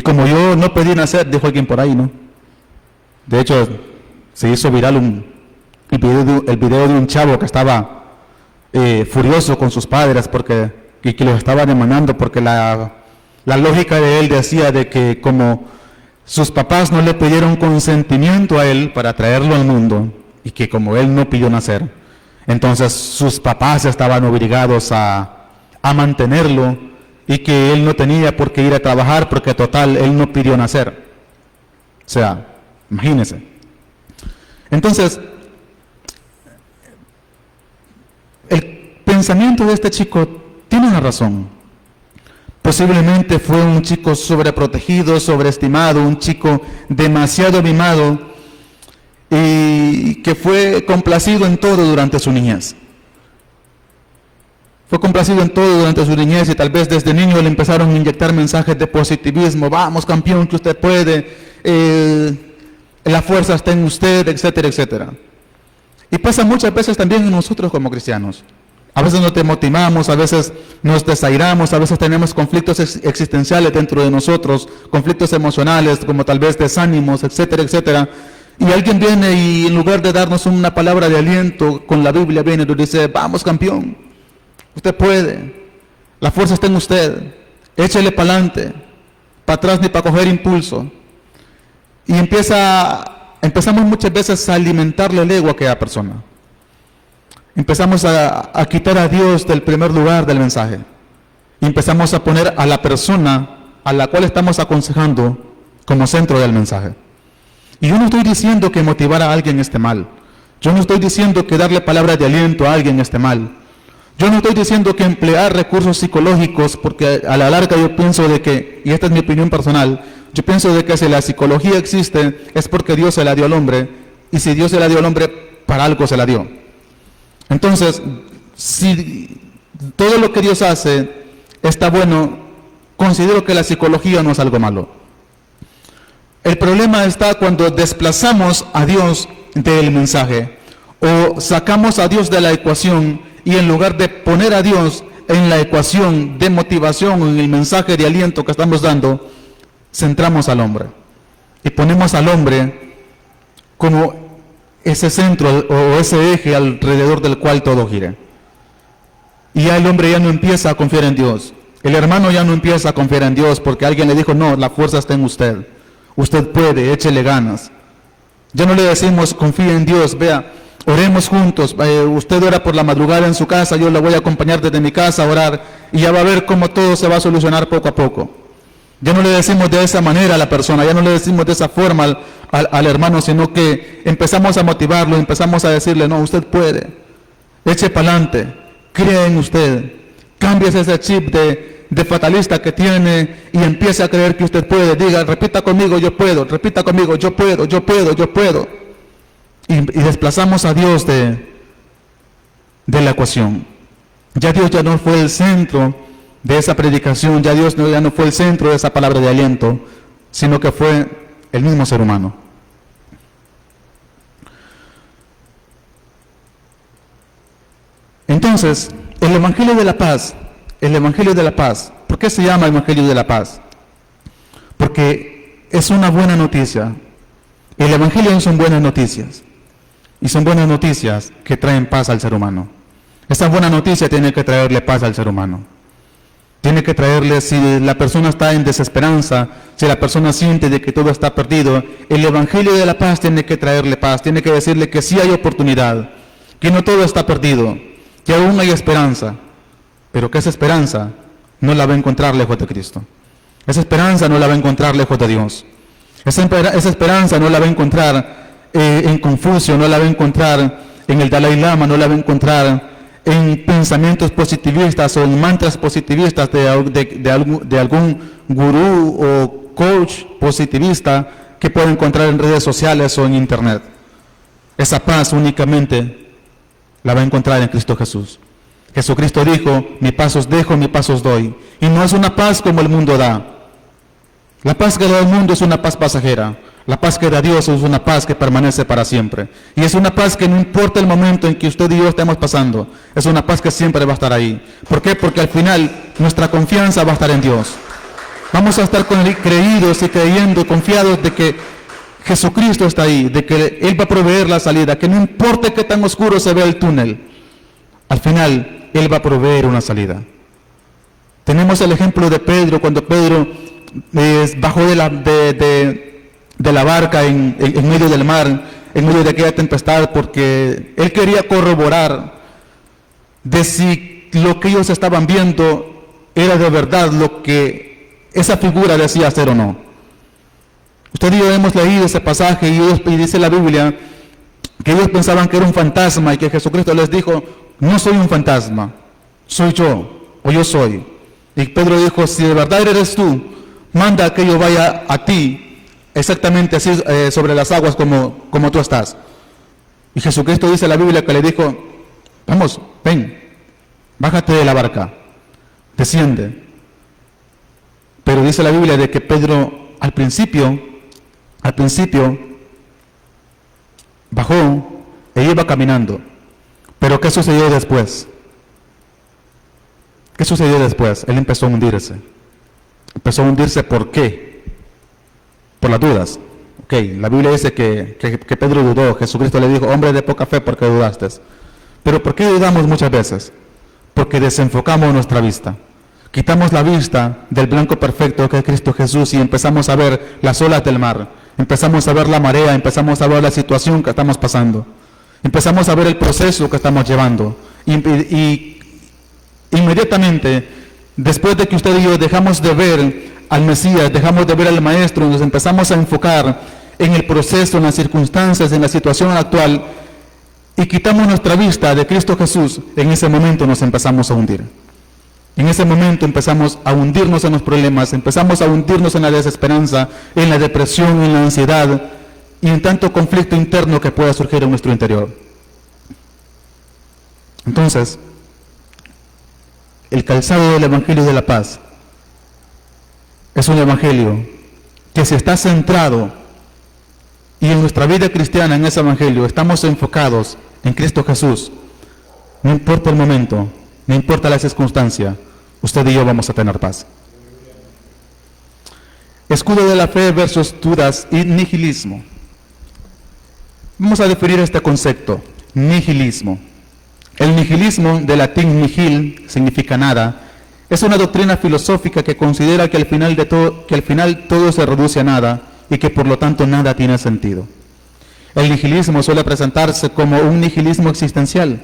como yo no pedí nacer, dijo alguien por ahí, ¿no? De hecho, se hizo viral el video de un chavo que estaba furioso con sus padres y que los estaban demandando porque la lógica de él decía de que como sus papás no le pidieron consentimiento a él para traerlo al mundo y que como él no pidió nacer, entonces sus papás estaban obligados a mantenerlo y que él no tenía por qué ir a trabajar porque total él no pidió nacer. O sea, imagínense. Entonces, el pensamiento de este chico tiene una razón. Posiblemente fue un chico sobreprotegido, sobreestimado, un chico demasiado mimado y que fue complacido en todo durante su niñez. Fue complacido en todo durante su niñez y tal vez desde niño le empezaron a inyectar mensajes de positivismo. Vamos, campeón, que usted puede, la fuerza está en usted, etcétera, etcétera. Y pasa muchas veces también en nosotros como cristianos. A veces nos demotivamos, a veces nos desairamos, a veces tenemos conflictos existenciales dentro de nosotros, conflictos emocionales, como tal vez desánimos, etcétera, etcétera. Y alguien viene y en lugar de darnos una palabra de aliento, con la Biblia viene y nos dice, vamos, campeón, usted puede, la fuerza está en usted, échele para adelante, para atrás ni para coger impulso. Y empezamos muchas veces a alimentarle el ego a aquella persona. Empezamos a quitar a Dios del primer lugar del mensaje. Y empezamos a poner a la persona a la cual estamos aconsejando como centro del mensaje. Y yo no estoy diciendo que motivar a alguien esté mal. Yo no estoy diciendo que darle palabras de aliento a alguien esté mal. Yo no estoy diciendo que emplear recursos psicológicos, porque a la larga yo pienso de que, y esta es mi opinión personal, yo pienso de que si la psicología existe es porque Dios se la dio al hombre, y si Dios se la dio al hombre, para algo se la dio. Entonces, si todo lo que Dios hace está bueno, considero que la psicología no es algo malo. El problema está cuando desplazamos a Dios del mensaje, o sacamos a Dios de la ecuación, y en lugar de poner a Dios en la ecuación de motivación o en el mensaje de aliento que estamos dando, centramos al hombre. Y ponemos al hombre como ese centro o ese eje alrededor del cual todo gira. Y ya el hombre ya no empieza a confiar en Dios. El hermano ya no empieza a confiar en Dios porque alguien le dijo, no, la fuerza está en usted. Usted puede, échele ganas. Ya no le decimos, confíe en Dios, vea, oremos juntos, usted ora por la madrugada en su casa, yo le voy a acompañar desde mi casa a orar y ya va a ver cómo todo se va a solucionar poco a poco. Ya no le decimos de esa manera a la persona, ya no le decimos de esa forma al hermano, sino que empezamos a motivarlo, empezamos a decirle, no, usted puede, eche para adelante, crea en usted, Cambies ese chip de fatalista que tiene y empiece a creer que usted puede. Diga, repita conmigo, yo puedo. Repita conmigo, yo puedo, yo puedo, yo puedo. Y desplazamos a Dios de la ecuación. Ya Dios ya no fue el centro de esa predicación, ya Dios ya no fue el centro de esa palabra de aliento, sino que fue el mismo ser humano. Entonces, el Evangelio de la Paz, ¿por qué se llama Evangelio de la Paz? Porque es una buena noticia. El Evangelio son buenas noticias. Y son buenas noticias que traen paz al ser humano. Esa buena noticia tiene que traerle paz al ser humano. Tiene que traerle, si la persona está en desesperanza, si la persona siente de que todo está perdido, el Evangelio de la Paz tiene que traerle paz, tiene que decirle que sí hay oportunidad, que no todo está perdido, que aún hay esperanza, pero que esa esperanza no la va a encontrar lejos de Cristo. Esa esperanza no la va a encontrar lejos de Dios. Esa esperanza no la va a encontrar en Confucio, no la va a encontrar en el Dalai Lama, no la va a encontrar en pensamientos positivistas o en mantras positivistas de algún gurú o coach positivista que puede encontrar en redes sociales o en internet. Esa paz únicamente la va a encontrar en Cristo Jesús. Jesucristo dijo, mi paz os dejo, mi paz os doy. Y no es una paz como el mundo da. La paz que da el mundo es una paz pasajera. La paz que da Dios es una paz que permanece para siempre. Y es una paz que no importa el momento en que usted y yo estemos pasando. Es una paz que siempre va a estar ahí. ¿Por qué? Porque al final nuestra confianza va a estar en Dios. Vamos a estar creídos y creyendo, confiados de que Jesucristo está ahí, de que Él va a proveer la salida, que no importa qué tan oscuro se vea el túnel, al final Él va a proveer una salida. Tenemos el ejemplo de Pedro, cuando Pedro bajó de la barca en medio del mar, en medio de aquella tempestad, porque él quería corroborar de si lo que ellos estaban viendo era de verdad lo que esa figura decía ser o no. Usted y yo hemos leído ese pasaje y dice la Biblia que ellos pensaban que era un fantasma y que Jesucristo les dijo, no soy un fantasma, soy yo, o yo soy. Y Pedro dijo, si de verdad eres tú, manda que yo vaya a ti, exactamente así sobre las aguas como tú estás. Y Jesucristo dice en la Biblia que le dijo, vamos, ven, bájate de la barca, desciende. Pero dice la Biblia de que Pedro al principio bajó e iba caminando. Pero ¿qué sucedió después? ¿Qué sucedió después? Él empezó a hundirse. Empezó a hundirse, ¿por qué? Por las dudas. Ok, la Biblia dice que Pedro dudó. Jesucristo le dijo, hombre de poca fe, ¿por qué dudaste? Pero ¿por qué dudamos muchas veces? Porque desenfocamos nuestra vista. Quitamos la vista del blanco perfecto que es Cristo Jesús y empezamos a ver las olas del mar. Empezamos a ver la marea, empezamos a ver la situación que estamos pasando. Empezamos a ver el proceso que estamos llevando. Y inmediatamente, después de que usted y yo dejamos de ver al Mesías, dejamos de ver al Maestro, nos empezamos a enfocar en el proceso, en las circunstancias, en la situación actual, y quitamos nuestra vista de Cristo Jesús, en ese momento nos empezamos a hundir. En ese momento empezamos a hundirnos en los problemas, empezamos a hundirnos en la desesperanza, en la depresión, en la ansiedad, y en tanto conflicto interno que pueda surgir en nuestro interior. Entonces, el calzado del Evangelio de la Paz es un Evangelio que si está centrado y en nuestra vida cristiana en ese Evangelio estamos enfocados en Cristo Jesús, no importa el momento, no importa la circunstancia, usted y yo vamos a tener paz. Escudo de la fe versus dudas y nihilismo. Vamos a definir este concepto, nihilismo. El nihilismo, de latín nihil, significa nada, es una doctrina filosófica que considera que al final todo se reduce a nada y que por lo tanto nada tiene sentido. El nihilismo suele presentarse como un nihilismo existencial,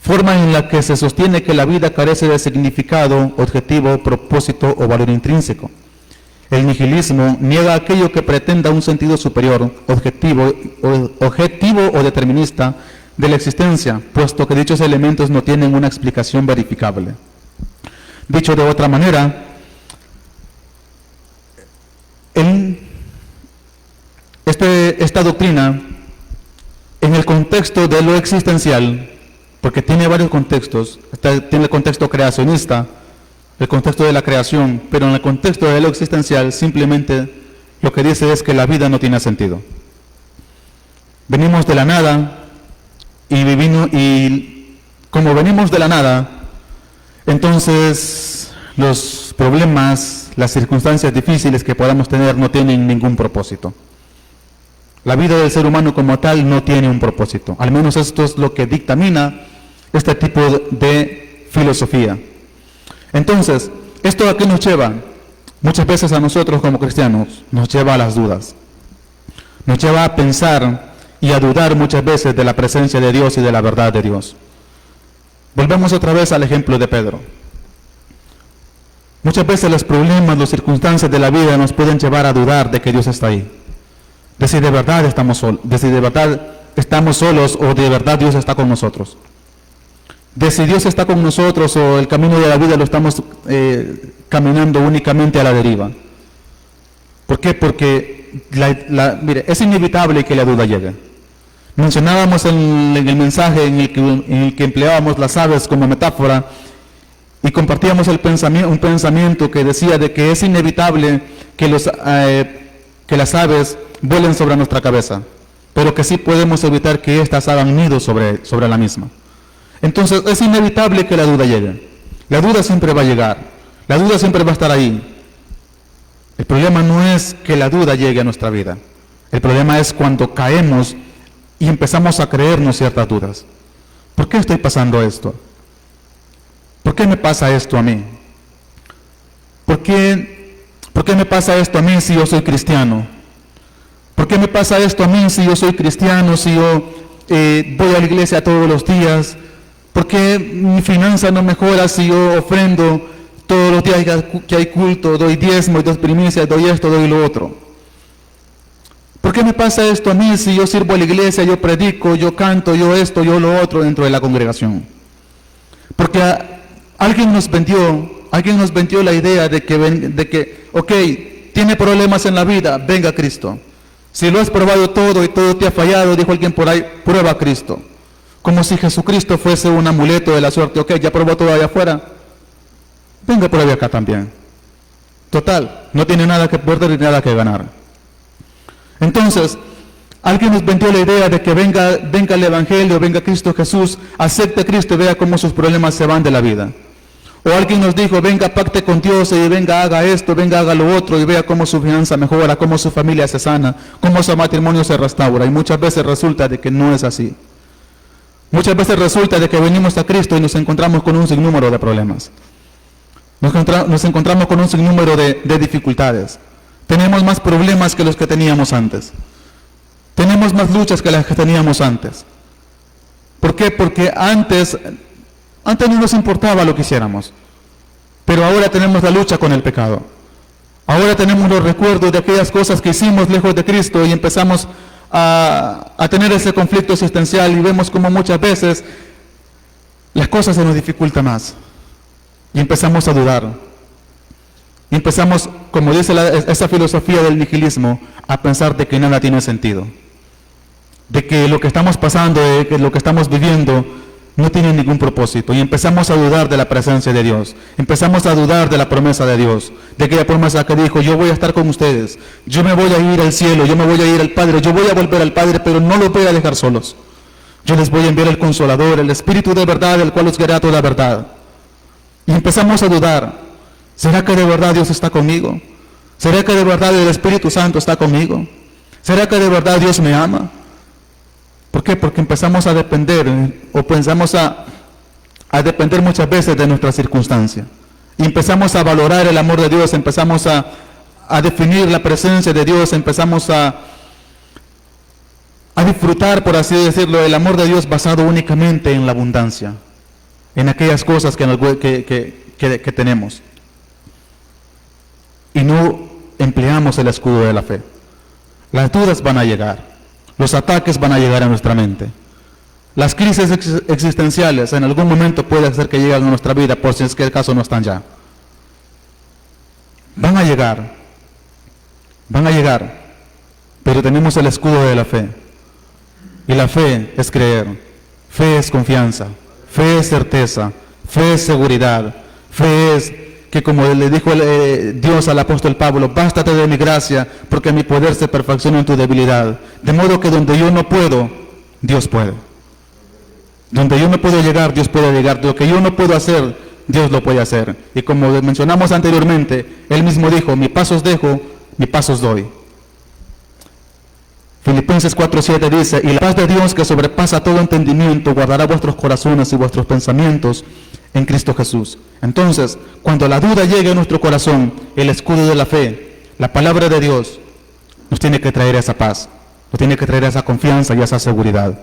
forma en la que se sostiene que la vida carece de significado, objetivo, propósito o valor intrínseco. El nihilismo niega aquello que pretenda un sentido superior, objetivo o determinista de la existencia, puesto que dichos elementos no tienen una explicación verificable. Dicho de otra manera, esta doctrina, en el contexto de lo existencial, porque tiene varios contextos, tiene el contexto creacionista, el contexto de la creación, pero en el contexto de lo existencial simplemente lo que dice es que la vida no tiene sentido. Venimos de la nada y como venimos de la nada, entonces los problemas, las circunstancias difíciles que podamos tener no tienen ningún propósito. La vida del ser humano como tal no tiene un propósito. Al menos esto es lo que dictamina este tipo de filosofía. Entonces, ¿esto a qué nos lleva? Muchas veces a nosotros como cristianos nos lleva a las dudas. Nos lleva a pensar y a dudar muchas veces de la presencia de Dios y de la verdad de Dios. Volvemos otra vez al ejemplo de Pedro. Muchas veces los problemas, las circunstancias de la vida nos pueden llevar a dudar de que Dios está ahí. De si de verdad estamos solos o de verdad Dios está con nosotros. De si Dios está con nosotros o el camino de la vida lo estamos caminando únicamente a la deriva. ¿Por qué? Porque mire, es inevitable que la duda llegue. Mencionábamos en el mensaje en el que empleábamos las aves como metáfora y compartíamos un pensamiento que decía de que es inevitable que las aves vuelen sobre nuestra cabeza, pero que sí podemos evitar que éstas hagan nido sobre la misma. Entonces es inevitable que la duda llegue. La duda siempre va a llegar. La duda siempre va a estar ahí. El problema no es que la duda llegue a nuestra vida. El problema es cuando caemos y empezamos a creernos ciertas dudas. ¿Por qué estoy pasando esto? ¿Por qué me pasa esto a mí? ¿Por qué me pasa esto a mí si yo soy cristiano? ¿Por qué me pasa esto a mí si yo soy cristiano, si yo voy a la iglesia todos los días? ¿Por qué mi finanza no mejora si yo ofrendo todos los días que hay culto, doy diezmo, doy primicias, doy esto, doy lo otro? ¿Por qué me pasa esto a mí si yo sirvo a la iglesia, yo predico, yo canto, yo esto, yo lo otro dentro de la congregación? Porque alguien nos vendió la idea de que, ok, tiene problemas en la vida, venga a Cristo. Si lo has probado todo y todo te ha fallado, dijo alguien por ahí, prueba a Cristo. Como si Jesucristo fuese un amuleto de la suerte. Ok, ya probó todo allá afuera, venga, pruebe acá también. Total, no tiene nada que perder ni nada que ganar. Entonces, alguien nos vendió la idea de que venga el Evangelio, venga Cristo Jesús, acepte a Cristo y vea cómo sus problemas se van de la vida. O alguien nos dijo, venga, pacte con Dios y venga, haga esto, venga, haga lo otro y vea cómo su finanza mejora, cómo su familia se sana, cómo su matrimonio se restaura. Y muchas veces resulta de que no es así. Muchas veces resulta de que venimos a Cristo y nos encontramos con un sinnúmero de problemas. Nos encontramos con un sinnúmero de dificultades. Tenemos más problemas que los que teníamos antes. Tenemos más luchas que las que teníamos antes. ¿Por qué? Porque antes no nos importaba lo que hiciéramos, pero ahora tenemos la lucha con el pecado. Ahora tenemos los recuerdos de aquellas cosas que hicimos lejos de Cristo y empezamos a tener ese conflicto existencial y vemos como muchas veces las cosas se nos dificultan más y empezamos a dudar. Y empezamos, como dice esa filosofía del nihilismo, a pensar de que nada tiene sentido, de que lo que estamos pasando, de que lo que estamos viviendo no tiene ningún propósito, y empezamos a dudar de la presencia de Dios, empezamos a dudar de la promesa de Dios, de aquella promesa que dijo, yo voy a estar con ustedes, yo me voy a ir al cielo, yo me voy a ir al Padre, yo voy a volver al Padre, pero no los voy a dejar solos, yo les voy a enviar el Consolador, el Espíritu de verdad, el cual os guiará toda la verdad. Y empezamos a dudar, ¿será que de verdad Dios está conmigo? ¿Será que de verdad el Espíritu Santo está conmigo? ¿Será que de verdad Dios me ama? ¿Por qué? Porque empezamos a depender o pensamos a depender muchas veces de nuestra circunstancia. Y empezamos a valorar el amor de Dios, empezamos a definir la presencia de Dios, empezamos a disfrutar, por así decirlo, el amor de Dios basado únicamente en la abundancia, en aquellas cosas que tenemos. Y no empleamos el escudo de la fe. Las dudas van a llegar. Los ataques van a llegar a nuestra mente. Las crisis existenciales en algún momento puede ser que lleguen a nuestra vida, por si es que el caso no están ya. Van a llegar, pero tenemos el escudo de la fe. Y la fe es creer, fe es confianza, fe es certeza, fe es seguridad, fe es que, como le dijo Dios al apóstol Pablo, bástate de mi gracia, porque mi poder se perfecciona en tu debilidad. De modo que donde yo no puedo, Dios puede. Donde yo no puedo llegar, Dios puede llegar. Lo que yo no puedo hacer, Dios lo puede hacer. Y como mencionamos anteriormente, Él mismo dijo, mi paso os dejo, mi paso os doy. Filipenses 4:7 dice, y la paz de Dios que sobrepasa todo entendimiento, guardará vuestros corazones y vuestros pensamientos en Cristo Jesús. Entonces, cuando la duda llegue a nuestro corazón, el escudo de la fe, la palabra de Dios, nos tiene que traer esa paz, nos tiene que traer esa confianza y esa seguridad.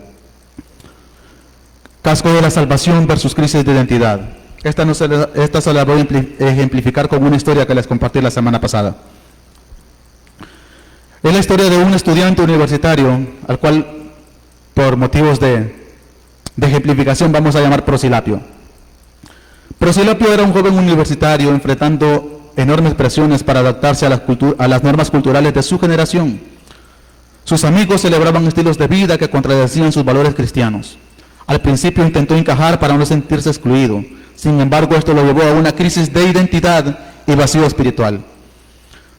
Casco de la salvación versus crisis de identidad. Esta se la voy a ejemplificar con una historia que les compartí la semana pasada. Es la historia de un estudiante universitario, al cual, por motivos de ejemplificación, vamos a llamar Prosilapio. Prosilapio era un joven universitario enfrentando enormes presiones para adaptarse a las normas culturales de su generación. Sus amigos celebraban estilos de vida que contradecían sus valores cristianos. Al principio intentó encajar para no sentirse excluido. Sin embargo, esto lo llevó a una crisis de identidad y vacío espiritual.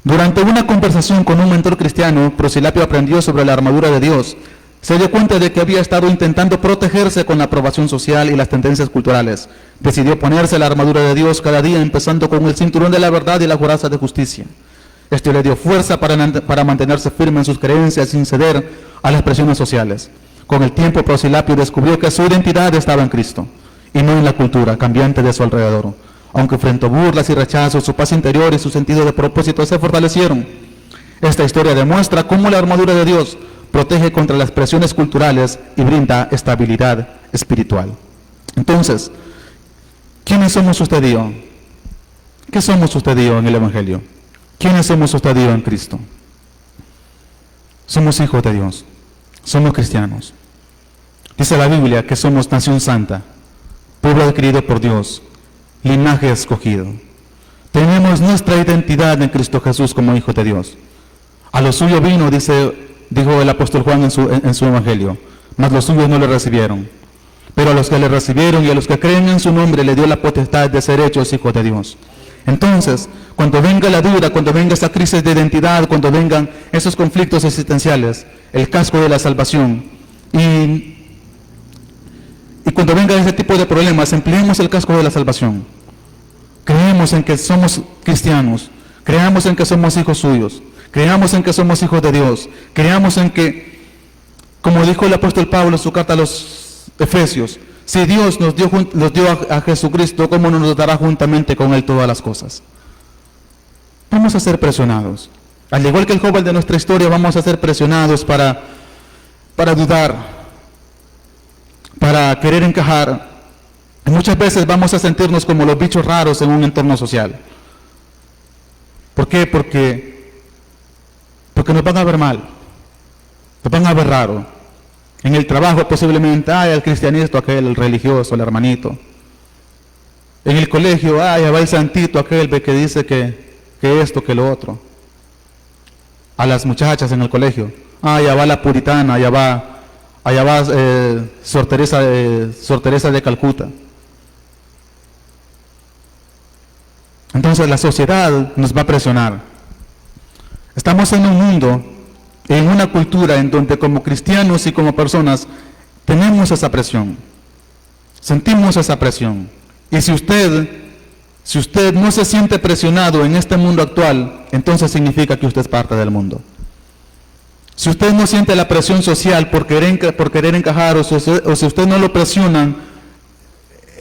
Durante una conversación con un mentor cristiano, Prosilapio aprendió sobre la armadura de Dios. Se dio cuenta de que había estado intentando protegerse con la aprobación social y las tendencias culturales. Decidió ponerse la armadura de Dios cada día, empezando con el cinturón de la verdad y la coraza de justicia. Esto le dio fuerza para mantenerse firme en sus creencias sin ceder a las presiones sociales. Con el tiempo, Prosilapio descubrió que su identidad estaba en Cristo y no en la cultura cambiante de su alrededor. Aunque enfrentó burlas y rechazos, su paz interior y su sentido de propósito se fortalecieron. Esta historia demuestra cómo la armadura de Dios protege contra las presiones culturales y brinda estabilidad espiritual. Entonces, ¿quiénes somos usted y yo? ¿Qué somos usted y yo en el Evangelio? ¿Quiénes somos usted y yo en Cristo? Somos hijos de Dios, somos cristianos. Dice la Biblia que somos nación santa, pueblo adquirido por Dios, linaje escogido. Tenemos nuestra identidad en Cristo Jesús como hijos de Dios. A lo suyo vino, dijo el apóstol Juan en su evangelio, mas los suyos no le recibieron. Pero a los que le recibieron y a los que creen en su nombre le dio la potestad de ser hechos hijos de Dios. Entonces, cuando venga la duda, cuando venga esa crisis de identidad, cuando vengan esos conflictos existenciales, el casco de la salvación, y cuando venga ese tipo de problemas, empleemos el casco de la salvación. Creemos en que somos cristianos, creamos en que somos hijos suyos, creamos en que somos hijos de Dios, creamos en que, como dijo el apóstol Pablo en su carta a los Efesios, si Dios nos dio a Jesucristo, ¿cómo no nos dará juntamente con Él todas las cosas? Vamos a ser presionados. Al igual que el joven de nuestra historia, vamos a ser presionados para dudar, para querer encajar. Y muchas veces vamos a sentirnos como los bichos raros en un entorno social. ¿Por qué? Porque nos van a ver mal, nos van a ver raro. En el trabajo posiblemente, el cristianito aquel, el religioso, el hermanito. En el colegio, ya va el santito aquel que dice que esto, que lo otro. A las muchachas en el colegio, ya va la puritana, allá va Sor Teresa de Calcuta. Entonces la sociedad nos va a presionar. Estamos en un mundo, en una cultura en donde como cristianos y como personas tenemos esa presión, sentimos esa presión. Y si usted no se siente presionado en este mundo actual, entonces significa que usted es parte del mundo. Si usted no siente la presión social por querer encajar, o si usted no lo presionan,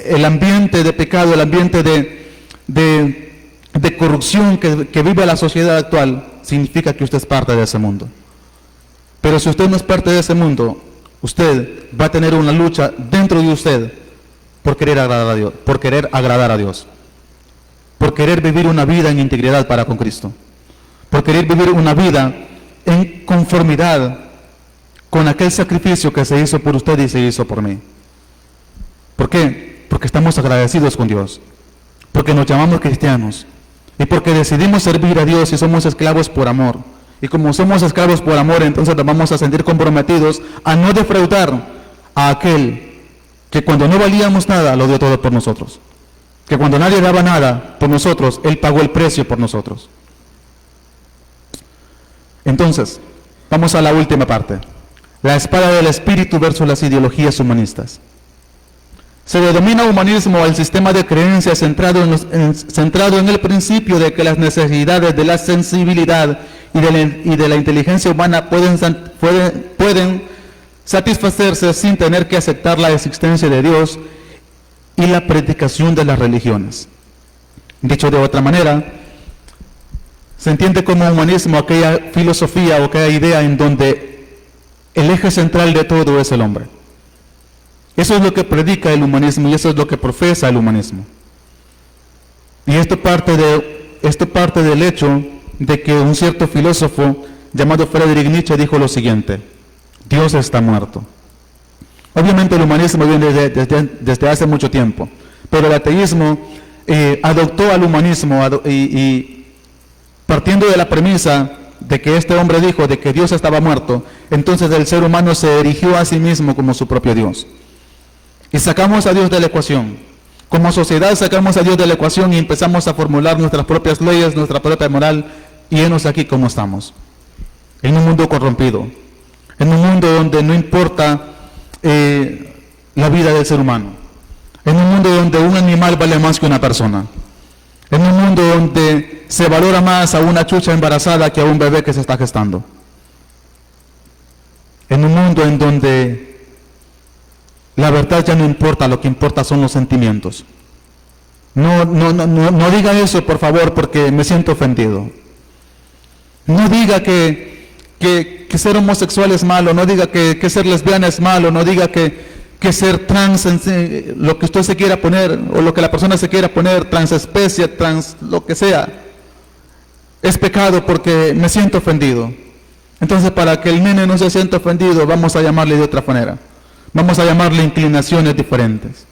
el ambiente de pecado, el ambiente de corrupción que vive la sociedad actual, significa que usted es parte de ese mundo. Pero si usted no es parte de ese mundo, usted va a tener una lucha dentro de usted por querer agradar a Dios, por querer vivir una vida en integridad para con Cristo, por querer vivir una vida en conformidad con aquel sacrificio que se hizo por usted y se hizo por mí. ¿Por qué? Porque estamos agradecidos con Dios, porque nos llamamos cristianos y porque decidimos servir a Dios y somos esclavos por amor. Y como somos esclavos por amor, entonces nos vamos a sentir comprometidos a no defraudar a aquel que cuando no valíamos nada lo dio todo por nosotros, que cuando nadie daba nada por nosotros, Él pagó el precio por nosotros. Entonces, vamos a la última parte, la espada del espíritu versus las ideologías humanistas. Se denomina humanismo al sistema de creencias centrado en el principio de que las necesidades de la sensibilidad y de la inteligencia humana pueden satisfacerse sin tener que aceptar la existencia de Dios y la predicación de las religiones. Dicho de otra manera, se entiende como humanismo aquella filosofía o aquella idea en donde el eje central de todo es el hombre. Eso es lo que predica el humanismo y eso es lo que profesa el humanismo. Y esto parte del hecho de que un cierto filósofo llamado Friedrich Nietzsche dijo lo siguiente: Dios está muerto. Obviamente el humanismo viene desde hace mucho tiempo, pero el ateísmo adoptó al humanismo y partiendo de la premisa de que este hombre dijo de que Dios estaba muerto, entonces el ser humano se erigió a sí mismo como su propio Dios. Y sacamos a Dios de la ecuación. Como sociedad sacamos a Dios de la ecuación y empezamos a formular nuestras propias leyes, nuestra propia moral, y henos aquí como estamos. En un mundo corrompido, en un mundo donde no importa la vida del ser humano, en un mundo donde un animal vale más que una persona, en un mundo donde se valora más a una chucha embarazada que a un bebé que se está gestando, en un mundo en donde la verdad ya no importa, lo que importa son los sentimientos. No diga eso, por favor, porque me siento ofendido. No diga que ser homosexual es malo, no diga que ser lesbiana es malo, no diga que ser trans, lo que usted se quiera poner, o lo que la persona se quiera poner, transespecie, trans, lo que sea, es pecado porque me siento ofendido. Entonces, para que el nene no se sienta ofendido, vamos a llamarle de otra manera. Vamos a llamarle inclinaciones diferentes.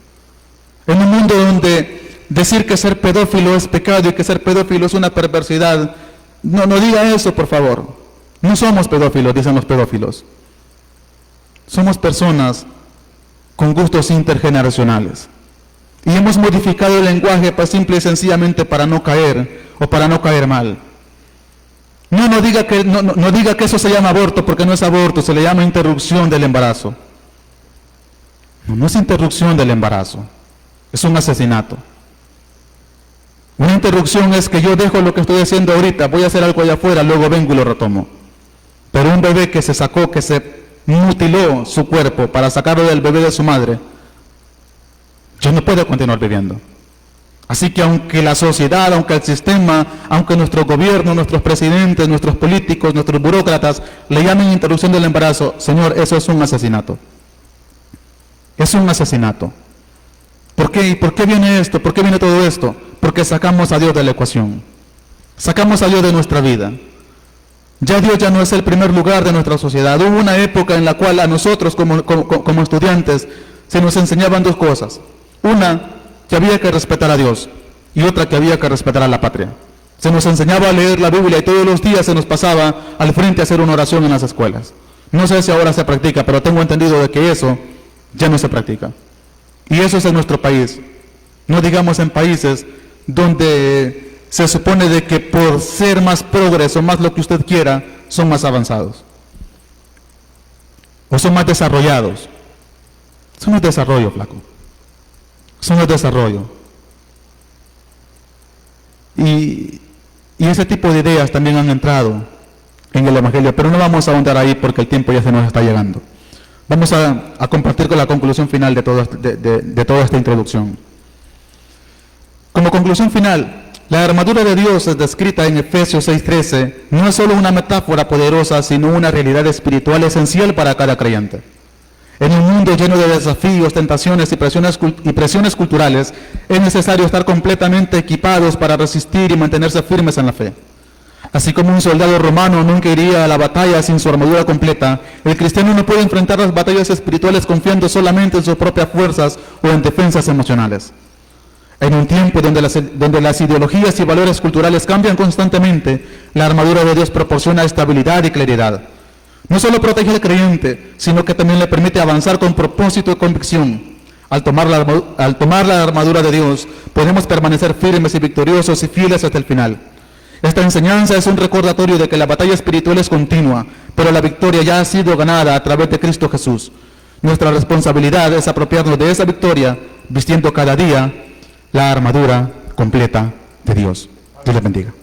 En un mundo donde decir que ser pedófilo es pecado y que ser pedófilo es una perversidad, no diga eso, por favor. No somos pedófilos, dicen los pedófilos. Somos personas con gustos intergeneracionales. Y hemos modificado el lenguaje simple y sencillamente para no caer o para no caer mal. No diga que eso se llama aborto, porque no es aborto, se le llama interrupción del embarazo. No es interrupción del embarazo, es un asesinato. Una interrupción es que yo dejo lo que estoy haciendo ahorita, voy a hacer algo allá afuera, luego vengo y lo retomo. Pero un bebé que se sacó, que se mutiló su cuerpo para sacarlo del bebé de su madre, ya no puede continuar viviendo. Así que aunque la sociedad, aunque el sistema, aunque nuestro gobierno, nuestros presidentes, nuestros políticos, nuestros burócratas le llamen interrupción del embarazo, señor, eso es un asesinato. Es un asesinato. ¿Por qué? ¿Y por qué viene esto? ¿Por qué viene todo esto? Porque sacamos a Dios de la ecuación. Sacamos a Dios de nuestra vida. Ya Dios ya no es el primer lugar de nuestra sociedad. Hubo una época en la cual a nosotros como estudiantes se nos enseñaban dos cosas. Una, que había que respetar a Dios, y otra, que había que respetar a la patria. Se nos enseñaba a leer la Biblia y todos los días se nos pasaba al frente a hacer una oración en las escuelas. No sé si ahora se practica, pero tengo entendido de que eso ya no se practica. Y eso es en nuestro país. No digamos en países donde se supone de que por ser más progreso, más lo que usted quiera, son más avanzados. O son más desarrollados. Eso no es desarrollo, flaco. Eso no es desarrollo. Y ese tipo de ideas también han entrado en el Evangelio, pero no vamos a ahondar ahí porque el tiempo ya se nos está llegando. Vamos a compartir con la conclusión final de toda esta introducción. Como conclusión final, la armadura de Dios es descrita en Efesios 6:13, no es solo una metáfora poderosa, sino una realidad espiritual esencial para cada creyente. En un mundo lleno de desafíos, tentaciones y presiones culturales, es necesario estar completamente equipados para resistir y mantenerse firmes en la fe. Así como un soldado romano nunca iría a la batalla sin su armadura completa, el cristiano no puede enfrentar las batallas espirituales confiando solamente en sus propias fuerzas o en defensas emocionales. En un tiempo donde las ideologías y valores culturales cambian constantemente, la armadura de Dios proporciona estabilidad y claridad. No solo protege al creyente, sino que también le permite avanzar con propósito y convicción. Al tomar la armadura de Dios, podemos permanecer firmes y victoriosos y fieles hasta el final. Esta enseñanza es un recordatorio de que la batalla espiritual es continua, pero la victoria ya ha sido ganada a través de Cristo Jesús. Nuestra responsabilidad es apropiarnos de esa victoria, vistiendo cada día la armadura completa de Dios. Dios les bendiga.